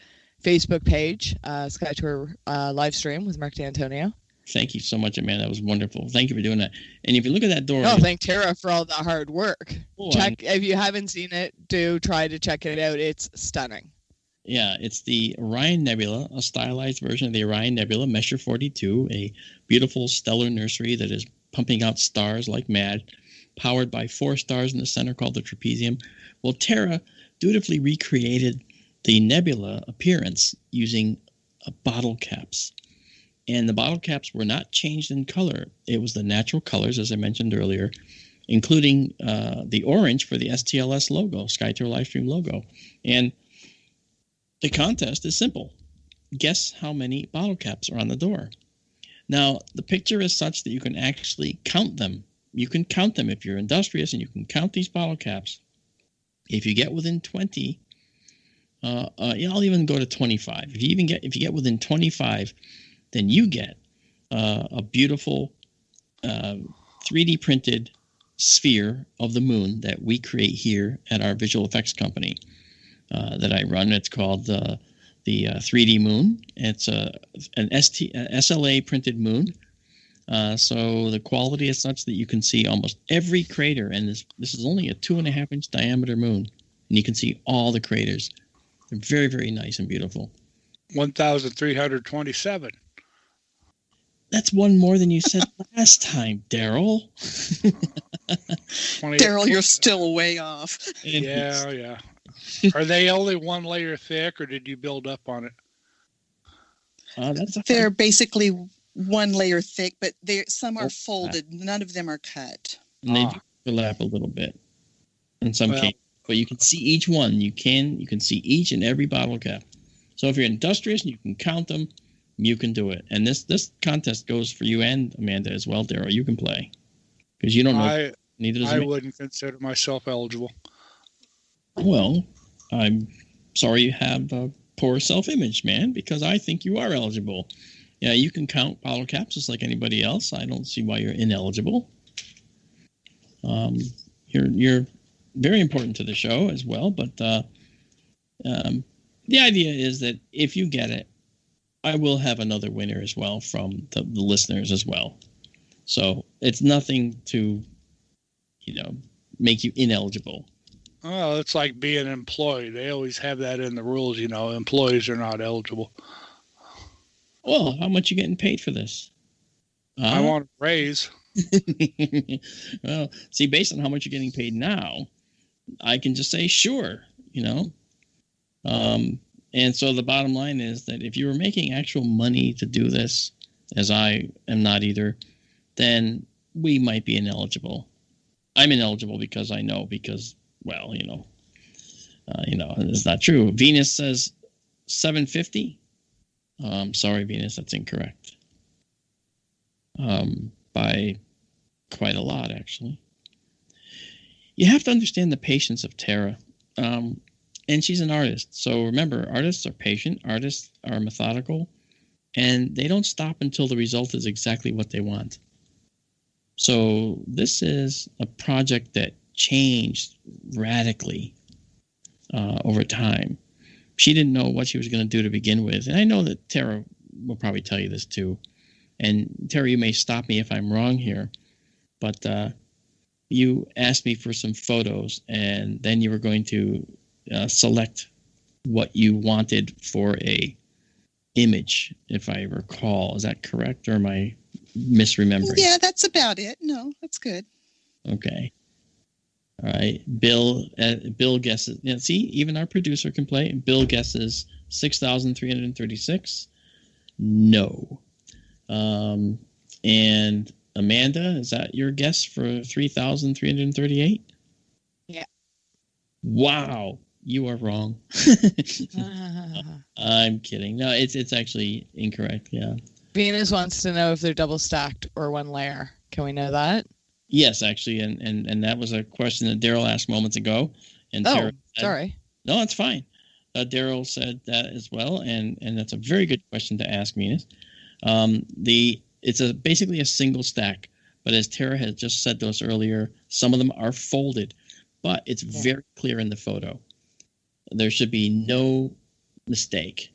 Facebook page, SkyTour Livestream with Mark D'Antonio. Thank you so much, Amanda. That was wonderful. Thank you for doing that. And if you look at that door... Oh, thank Tara for all the hard work. If you haven't seen it, do try to check it out. It's stunning. Yeah, it's the Orion Nebula, a stylized version of the Orion Nebula, Messier 42, a beautiful stellar nursery that is pumping out stars like mad, powered by 4 stars in the center called the trapezium. Well, Tara dutifully recreated the nebula appearance using bottle caps. And the bottle caps were not changed in color. It was the natural colors, as I mentioned earlier, including the orange for the STLS logo, SkyTour Livestream logo. And the contest is simple. Guess how many bottle caps are on the door. Now, the picture is such that you can actually count them. You can count them if you're industrious, and you can count these bottle caps. If you get within 20, I'll even go to 25. If you get within 25, then you get a beautiful 3D printed sphere of the moon that we create here at our visual effects company that I run. It's called the 3D Moon. It's an SLA printed moon. So the quality is such that you can see almost every crater, and this is only a 2.5-inch diameter moon, and you can see all the craters. They're very, very nice and beautiful. 1,327. That's one more than you said last time, Daryl. Daryl, you're still way off. Yeah. Are they only one layer thick, or did you build up on it? They're basically one layer thick, but some are folded. None of them are cut. And they do overlap a little bit in some cases. But you can see each one. You can see each and every bottle cap. So if you're industrious and you can count them, you can do it. And this contest goes for you and Amanda as well, Daryl. You can play because you don't know. Neither does I wouldn't consider myself eligible. Well, I'm sorry you have a poor self-image, man, because I think you are eligible. Yeah, you can count bottle caps just like anybody else. I don't see why you're ineligible. You're very important to the show as well, but the idea is that if you get it, I will have another winner as well from the listeners as well. So it's nothing to, make you ineligible. Oh, it's like being employed. They always have that in the rules, employees are not eligible. Well, how much are you getting paid for this? I want a raise. Well, see, based on how much you're getting paid now, I can just say, sure, And so the bottom line is that if you were making actual money to do this, as I am not either, then we might be ineligible. I'm ineligible because I know, it's not true. Venus says 750. Sorry, Venus, that's incorrect. by quite a lot, actually. You have to understand the patience of Tara. And she's an artist. So remember, artists are patient, artists are methodical, and they don't stop until the result is exactly what they want. So this is a project that changed radically over time. She didn't know what she was going to do to begin with. And I know that Tara will probably tell you this too. And Tara, you may stop me if I'm wrong here, but you asked me for some photos, and then you were going to select what you wanted for a image, if I recall. Is that correct, or am I misremembering? Yeah, that's about it. No, that's good. Okay. All right. Bill guesses. Yeah, see, even our producer can play. Bill guesses 6,336. No. And Amanda, is that your guess for 3,338? Yeah. Wow. You are wrong. I'm kidding. No, it's actually incorrect. Yeah. Venus wants to know if they're double stacked or one layer. Can we know that? Yes, actually, and that was a question that Daryl asked moments ago. And Tara said, sorry. No, it's fine. Daryl said that as well, and that's a very good question to ask, Venus. It's basically a single stack, but as Tara had just said to us earlier, some of them are folded, but it's very clear in the photo. There should be no mistake.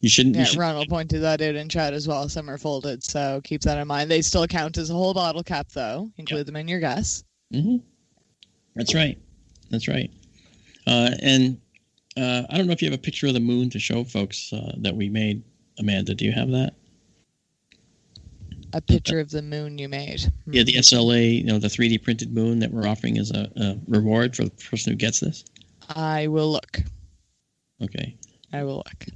You shouldn't. Yeah, Ronald pointed that out in chat as well. Some are folded, so keep that in mind. They still count as a whole bottle cap, though. Include them in your guess. Mm-hmm. That's right. And I don't know if you have a picture of the moon to show folks that we made. Amanda, do you have that? A picture of the moon you made. Yeah, the SLA, the 3D printed moon that we're offering as a reward for the person who gets this. I will look. Okay. I will look.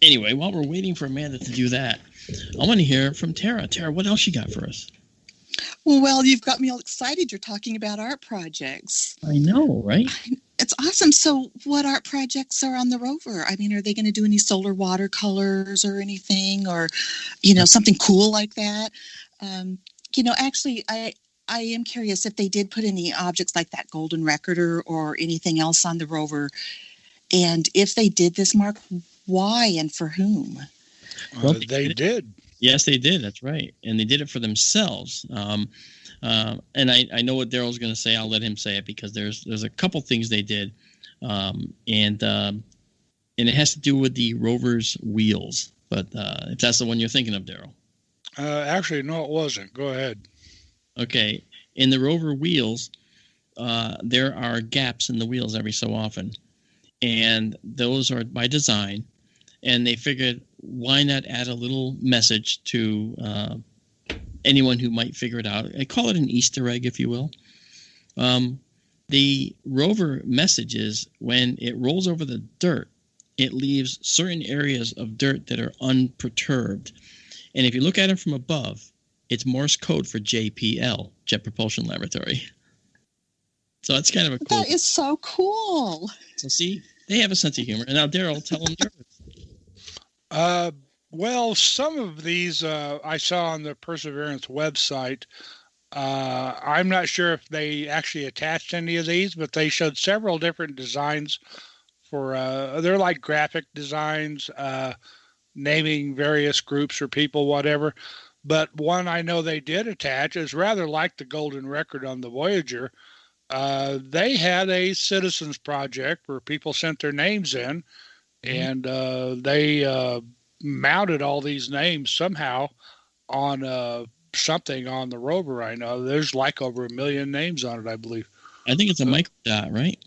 Anyway, while we're waiting for Amanda to do that, I want to hear from Tara. Tara, what else you got for us? Well, you've got me all excited. You're talking about art projects. I know, right? It's awesome. So what art projects are on the rover? I mean, are they going to do any solar watercolors or anything, or, something cool like that? Actually, I am curious if they did put any objects like that golden recorder or anything else on the rover. And if they did this, Mark, why and for whom? They did. Yes, they did. That's right. And they did it for themselves. And I know what Daryl's going to say. I'll let him say it because there's a couple things they did. And it has to do with the rover's wheels. But if that's the one you're thinking of, Daryl. Actually, no, it wasn't. Go ahead. Okay. In the rover wheels, there are gaps in the wheels every so often. And those are by design. And they figured, why not add a little message to anyone who might figure it out? I call it an Easter egg, if you will. The rover message is when it rolls over the dirt, it leaves certain areas of dirt that are unperturbed. And if you look at it from above, it's Morse code for JPL, Jet Propulsion Laboratory. So that's kind of a cool. That is so cool. So see, they have a sense of humor. And now, Daryl, tell them yours. Well, some of these I saw on the Perseverance website. I'm not sure if they actually attached any of these, but they showed several different designs for, they're like graphic designs, naming various groups or people, whatever. But one I know they did attach is rather like the golden record on the Voyager. They had a citizens project where people sent their names in, and they mounted all these names somehow on something on the rover. I know there's like over 1 million names on it, I believe. I think it's a microdot, right?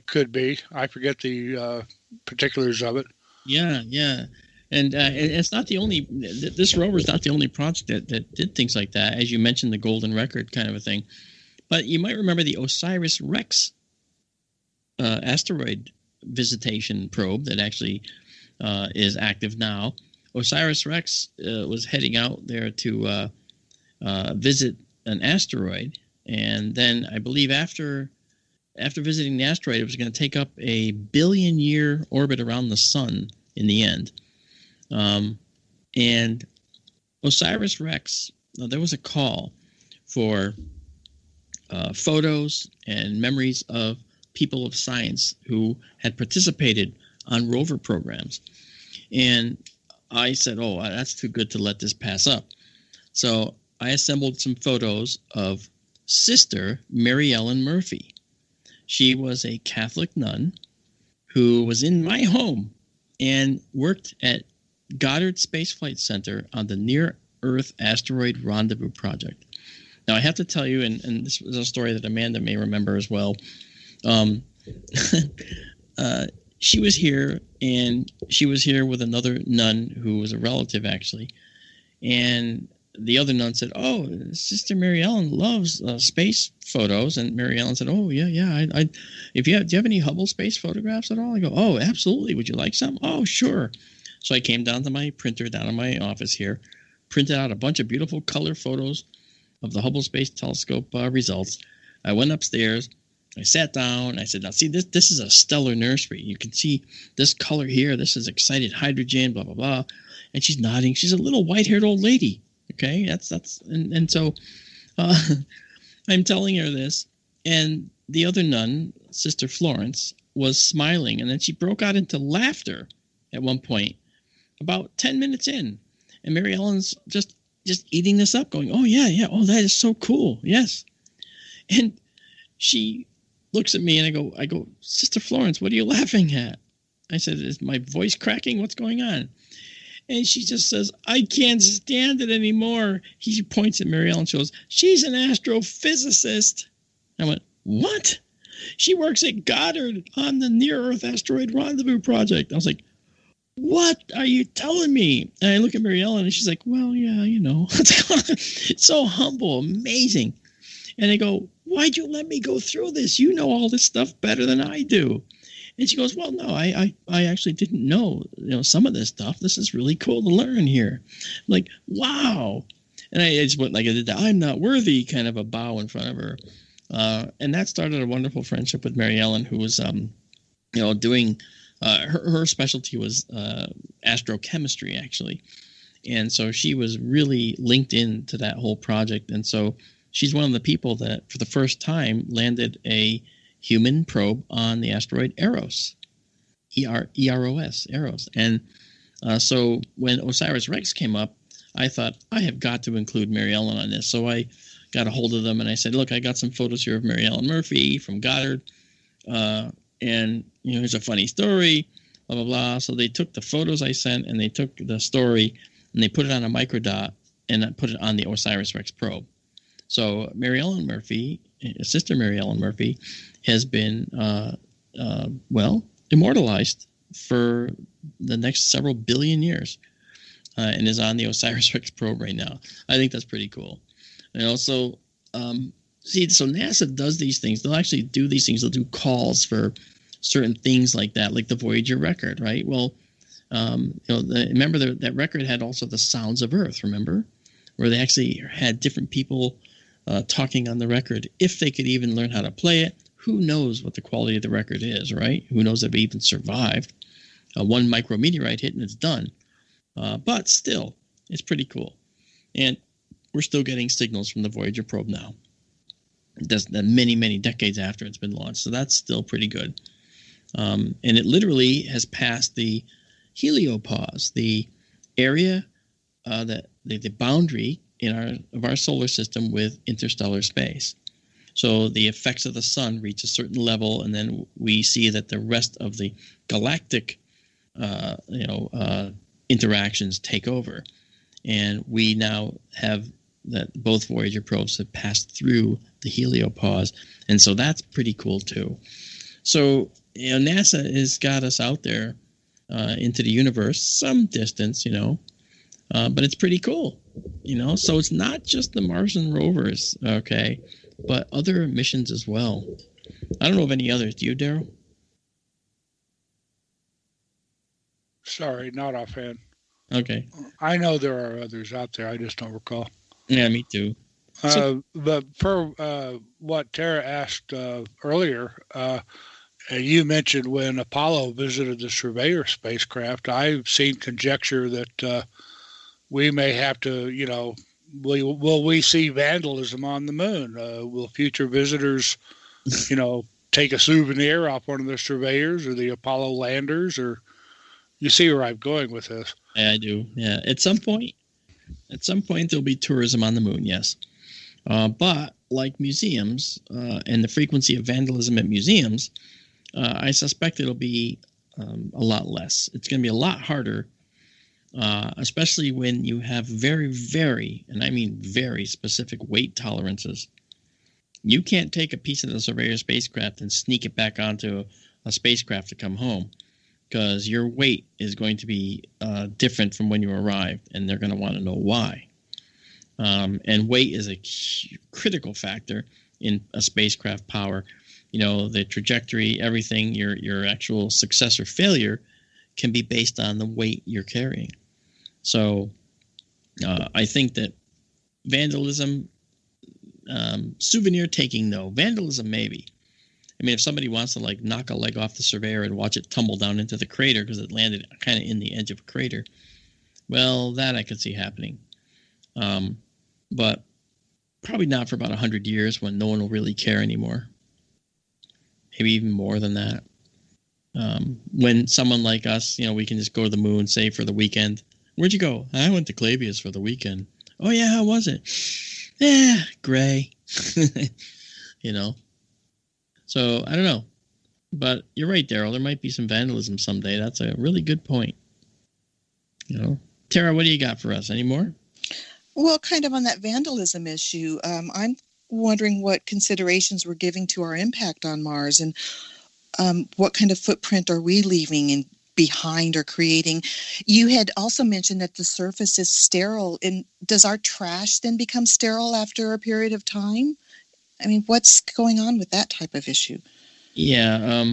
Could be. I forget the particulars of it. Yeah. And it's not the only. This rover is not the only project that did things like that. As you mentioned, the golden record kind of a thing. But you might remember the OSIRIS-REx asteroid visitation probe that actually is active now. OSIRIS-REx was heading out there to visit an asteroid, and then I believe after visiting the asteroid, it was going to take up a 1 billion-year orbit around the sun in the end. And OSIRIS-REx, there was a call for photos and memories of people of science who had participated on rover programs. And I said, oh, that's too good to let this pass up. So I assembled some photos of Sister Mary Ellen Murphy. She was a Catholic nun who was in my home and worked at Goddard Space Flight Center on the Near-Earth Asteroid Rendezvous Project. Now, I have to tell you, and this was a story that Amanda may remember as well, she was here, and she was here with another nun who was a relative, actually. And the other nun said, oh, Sister Mary Ellen loves space photos. And Mary Ellen said, oh, yeah. Do you have any Hubble space photographs at all? I go, oh, absolutely. Would you like some? Oh, sure. So I came down to my printer down in my office here, printed out a bunch of beautiful color photos of the Hubble Space Telescope results. I went upstairs. I sat down. I said, now, see, this is a stellar nursery. You can see this color here. This is excited hydrogen, blah, blah, blah. And she's nodding. She's a little white-haired old lady. Okay, and so I'm telling her this, and the other nun, Sister Florence, was smiling, and then she broke out into laughter at one point, about 10 minutes in, and Mary Ellen's just eating this up, going, oh yeah, oh, that is so cool, yes. And she looks at me, and I go, Sister Florence, what are you laughing at? I said, is my voice cracking? What's going on? And she just says, I can't stand it anymore. He points at Mary Ellen and goes, she's an astrophysicist. I went, what? She works at Goddard on the Near-Earth Asteroid Rendezvous Project. I was like, what are you telling me? And I look at Mary Ellen, and she's like, well, yeah, you know. It's so humble, amazing. And I go, why'd you let me go through this? You know all this stuff better than I do. And she goes, well, no, I actually didn't know, some of this stuff. This is really cool to learn here. I'm like, wow. And I just went like I did the I'm not worthy kind of a bow in front of her. And that started a wonderful friendship with Mary Ellen, who was, doing her specialty was astrochemistry, actually. And so she was really linked into that whole project. And so she's one of the people that, for the first time, landed a human probe on the asteroid Eros, E-R-O-S, Eros. And so when OSIRIS-REx came up, I thought, I have got to include Mary Ellen on this. So I got a hold of them, and I said, look, I got some photos here of Mary Ellen Murphy from Goddard. And, here's a funny story, blah, blah, blah. So they took the photos I sent, and they took the story, and they put it on a microdot, and put it on the OSIRIS-REx probe. So Mary Ellen Murphy, Sister Mary Ellen Murphy, has been, immortalized for the next several billion years, and is on the OSIRIS-REx probe right now. I think that's pretty cool. And also, so NASA does these things. They'll actually do these things. They'll do calls for certain things like that, like the Voyager record, right? Well, remember that record had also the Sounds of Earth, remember? Where they actually had different people talking on the record. If they could even learn how to play it, who knows what the quality of the record is, right? Who knows if it even survived? One micrometeorite hit and it's done. But still, it's pretty cool. And we're still getting signals from the Voyager probe now. That's many, many decades after it's been launched. So that's still pretty good. And it literally has passed the heliopause, the area, the boundary of our solar system with interstellar space. So the effects of the sun reach a certain level, and then we see that the rest of the galactic, interactions take over. And we now have that both Voyager probes have passed through the heliopause, and so that's pretty cool too. So NASA has got us out there into the universe, some distance, but it's pretty cool, So it's not just the Martian rovers, okay, but other missions as well. I don't know of any others. Do you, Daryl? Sorry, not offhand. Okay. I know there are others out there. I just don't recall. Yeah, me too. But for what Tara asked earlier, you mentioned when Apollo visited the Surveyor spacecraft, I've seen conjecture that we may have to, will we see vandalism on the moon? Will future visitors, take a souvenir off one of the surveyors or the Apollo landers? Or you see where I'm going with this? Yeah, I do. Yeah, at some point there'll be tourism on the moon. Yes, but like museums and the frequency of vandalism at museums, I suspect it'll be a lot less. It's going to be a lot harder. Especially when you have very, very, and I mean very specific weight tolerances. You can't take a piece of the Surveyor spacecraft and sneak it back onto a spacecraft to come home, because your weight is going to be different from when you arrived, and they're going to want to know why. And weight is a critical factor in a spacecraft power. The trajectory, everything, your actual success or failure can be based on the weight you're carrying. So I think that vandalism, souvenir taking, no. Vandalism, maybe. I mean, if somebody wants to knock a leg off the Surveyor and watch it tumble down into the crater because it landed kind of in the edge of a crater, well, that I could see happening. But probably not for about 100 years when no one will really care anymore. Maybe even more than that. When someone like us, we can just go to the moon, say for the weekend. Where'd you go? I went to Clavius for the weekend. Oh yeah, how was it? Yeah, gray. So I don't know, but you're right, Daryl. There might be some vandalism someday. That's a really good point. Tara, what do you got for us? Any more? Well, kind of on that vandalism issue, I'm wondering what considerations we're giving to our impact on Mars, and what kind of footprint are we leaving behind or creating? You had also mentioned that the surface is sterile. And does our trash then become sterile after a period of time? I mean, what's going on with that type of issue? Yeah,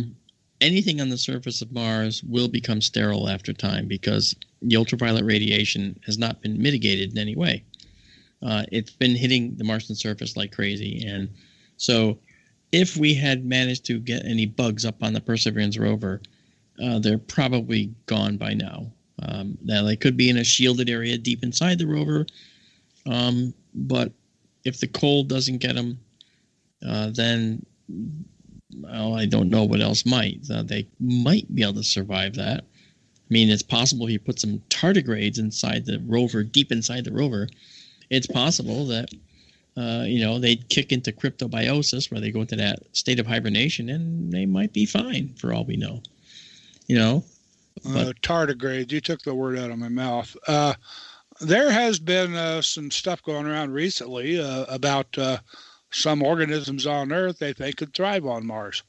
anything on the surface of Mars will become sterile after time because the ultraviolet radiation has not been mitigated in any way. It's been hitting the Martian surface like crazy. And so if we had managed to get any bugs up on the Perseverance rover, they're probably gone by now. Now, they could be in a shielded area deep inside the rover, but if the cold doesn't get them, then I don't know what else might. They might be able to survive that. I mean, it's possible if you put some tardigrades inside the rover, deep inside the rover, it's possible that they'd kick into cryptobiosis, where they go into that state of hibernation, and they might be fine for all we know. Tardigrades, you took the word out of my mouth. There has been some stuff going around recently about some organisms on Earth they think could thrive on Mars.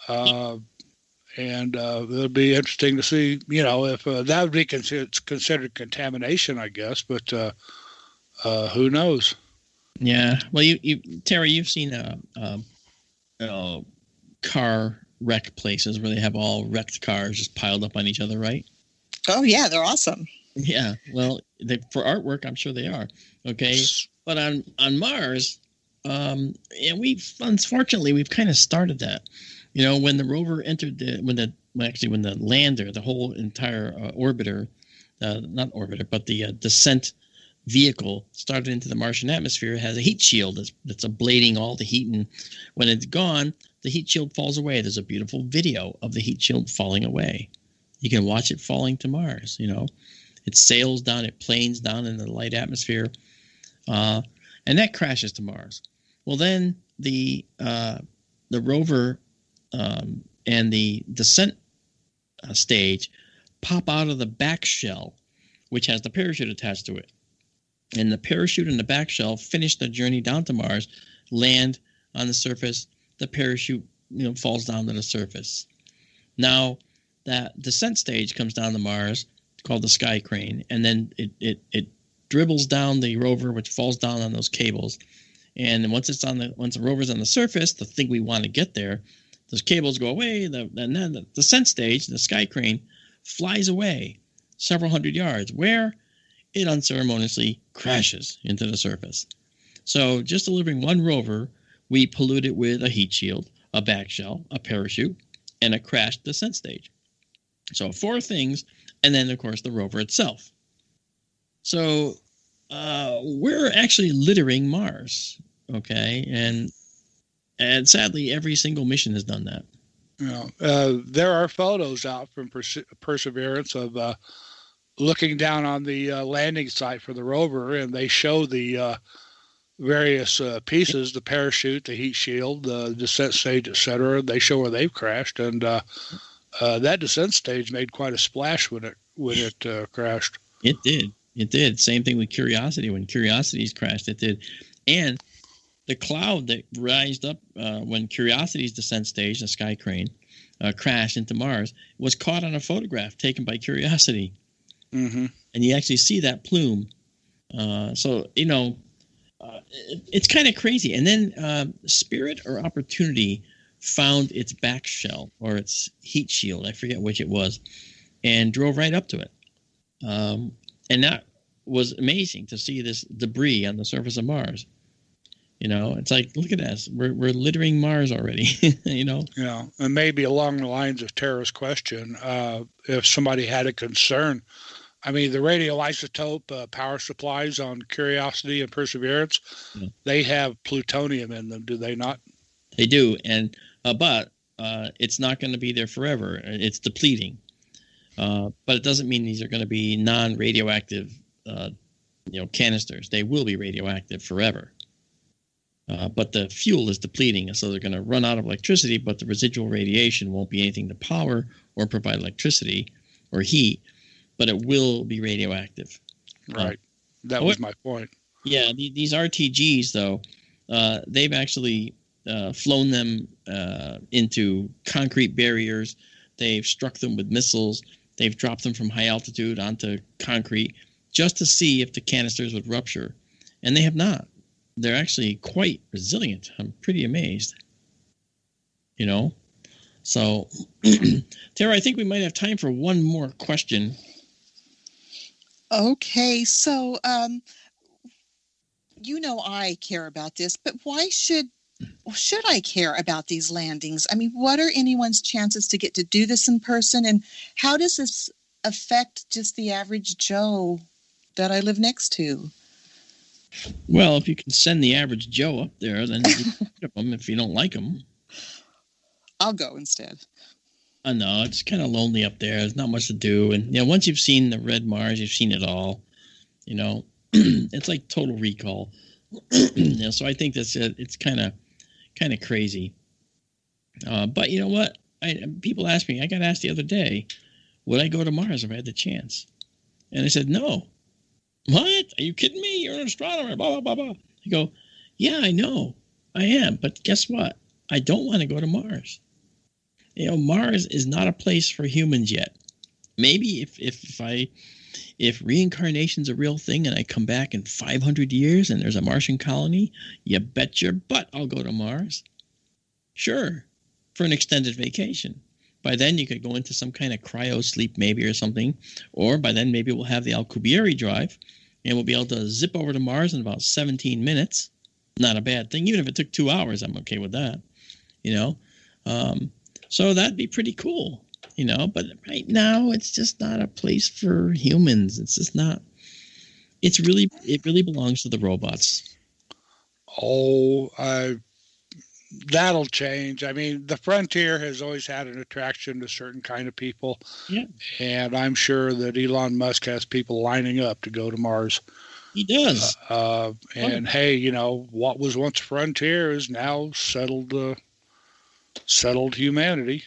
And it'll be interesting to see, if that would be considered contamination, I guess, but who knows? Yeah. Well, Terry, you've seen car wreck places where they have all wrecked cars just piled up on each other, right? Oh, yeah, they're awesome. Yeah. Well, for artwork, I'm sure they are. Okay. But on Mars, and unfortunately, we've kind of started that. When the rover entered when the lander, the whole entire orbiter, not orbiter, but the descent vehicle started into the Martian atmosphere, it has a heat shield that's ablating all the heat, and when it's gone, the heat shield falls away. There's a beautiful video of the heat shield falling away. You can watch it falling to Mars. It sails down, it planes down in the light atmosphere, and that crashes to Mars. Well, then the rover and the descent stage pop out of the back shell, which has the parachute attached to it. And the parachute and the back shell finish the journey down to Mars, land on the surface. The parachute, falls down to the surface. Now, that descent stage comes down to Mars, called the Sky Crane, and then it dribbles down the rover, which falls down on those cables. And once the rover's on the surface, the thing we want to get there, those cables go away, and then the descent stage, the Sky Crane, flies away several hundred yards, where it unceremoniously crashes into the surface. So just delivering one rover, we pollute it with a heat shield, a back shell, a parachute, and a crashed descent stage. So 4 things, and then, of course, the rover itself. So we're actually littering Mars, okay? And sadly, every single mission has done that. There are photos out from Perseverance of looking down on the landing site for the rover, and they show the various pieces, the parachute, the heat shield, the descent stage, etc. They show where they've crashed, and that descent stage made quite a splash when it crashed. It did. Same thing with Curiosity. When Curiosity's crashed, it did. And the cloud that rised up when Curiosity's descent stage, the Sky Crane, crashed into Mars was caught on a photograph taken by Curiosity. Mm-hmm. And you actually see that plume. So, it's kind of crazy. And then Spirit or Opportunity found its back shell or its heat shield, I forget which it was, and drove right up to it. And that was amazing to see this debris on the surface of Mars. It's like, look at us. We're littering Mars already, Yeah, and maybe along the lines of Tara's question, if somebody had a concern, I mean, the radioisotope power supplies on Curiosity and Perseverance, they have plutonium in them, do they not? They do, and but it's not going to be there forever. It's depleting. But it doesn't mean these are going to be non-radioactive, canisters. They will be radioactive forever. But the fuel is depleting, so they're going to run out of electricity, but the residual radiation won't be anything to power or provide electricity or heat, but it will be radioactive. Right. That was my point. Yeah, these RTGs, though, they've actually flown them into concrete barriers. They've struck them with missiles. They've dropped them from high altitude onto concrete just to see if the canisters would rupture. And they have not. They're actually quite resilient. I'm pretty amazed. So, Tara, I think we might have time for one more question. Okay, so I care about this, but why should I care about these landings? I mean, what are anyone's chances to get to do this in person, and how does this affect just the average Joe that I live next to? Well, if you can send the average Joe up there, then you can get them if you don't like them. I'll go instead. No, it's kind of lonely up there. There's not much to do. And, once you've seen the red Mars, you've seen it all. It's like Total Recall. So I think that's it. It's kind of crazy. But you know what? People ask me, I got asked the other day, would I go to Mars if I had the chance? And I said, no. What? Are you kidding me? You're an astronomer. Blah, blah, blah, blah. I go, yeah, I know. I am. But guess what? I don't want to go to Mars. Mars is not a place for humans yet. Maybe if reincarnation's a real thing and I come back in 500 years and there's a Martian colony, you bet your butt I'll go to Mars. Sure, for an extended vacation. By then you could go into some kind of cryo sleep maybe or something. Or by then maybe we'll have the Alcubierre drive and we'll be able to zip over to Mars in about 17 minutes. Not a bad thing. Even if it took 2 hours, I'm okay with that. So that'd be pretty cool. But right now it's just not a place for humans. It's just not. It really belongs to the robots. Oh, that'll change. I mean, the frontier has always had an attraction to certain kind of people. Yeah. And I'm sure that Elon Musk has people lining up to go to Mars. He does. Hey, what was once frontier is now settled humanity.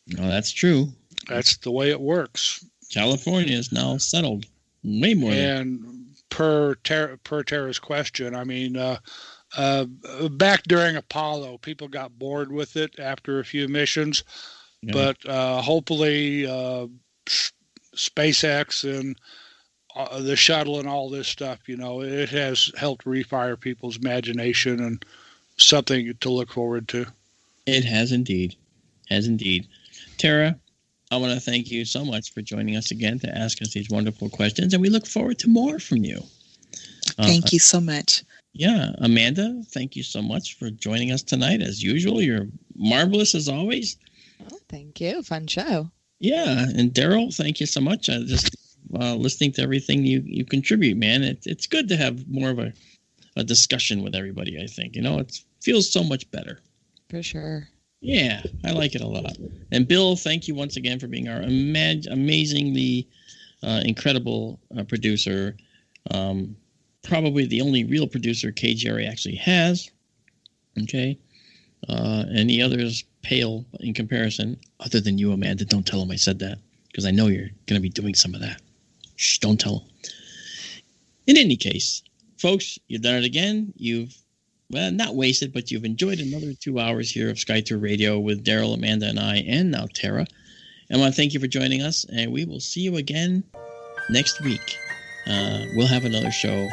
No, that's true. That's the way it works. California is now settled way more. And per Tara's question, I mean, back during Apollo, people got bored with it after a few missions, but hopefully SpaceX and the shuttle and all this stuff, it has helped refire people's imagination and something to look forward to. It has indeed. Tara, I want to thank you so much for joining us again to ask us these wonderful questions, and we look forward to more from you. Thank you so much. Yeah. Amanda, thank you so much for joining us tonight. As usual, you're marvelous as always. Oh, thank you. Fun show. Yeah. And Daryl, thank you so much. listening to everything you contribute, man. It's good to have more of a discussion with everybody, I think. It feels so much better. For sure. Yeah, I like it a lot. And Bill, thank you once again for being our amazingly incredible producer. Probably the only real producer KGRA actually has. Okay. And the others pale in comparison, other than you, Amanda. Don't tell him I said that, because I know you're going to be doing some of that. Shh, don't tell him. In any case, folks, you've done it again. You've, not wasted, but you've enjoyed another 2 hours here of Sky Tour Radio with Daryl, Amanda, and I, and now Tara. And I want to thank you for joining us, and we will see you again next week. We'll have another show.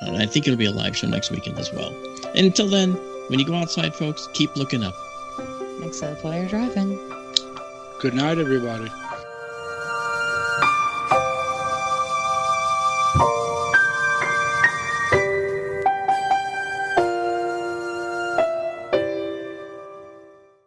I think it'll be a live show next weekend as well. And until then, when you go outside, folks, keep looking up. Except while you're driving. Good night, everybody.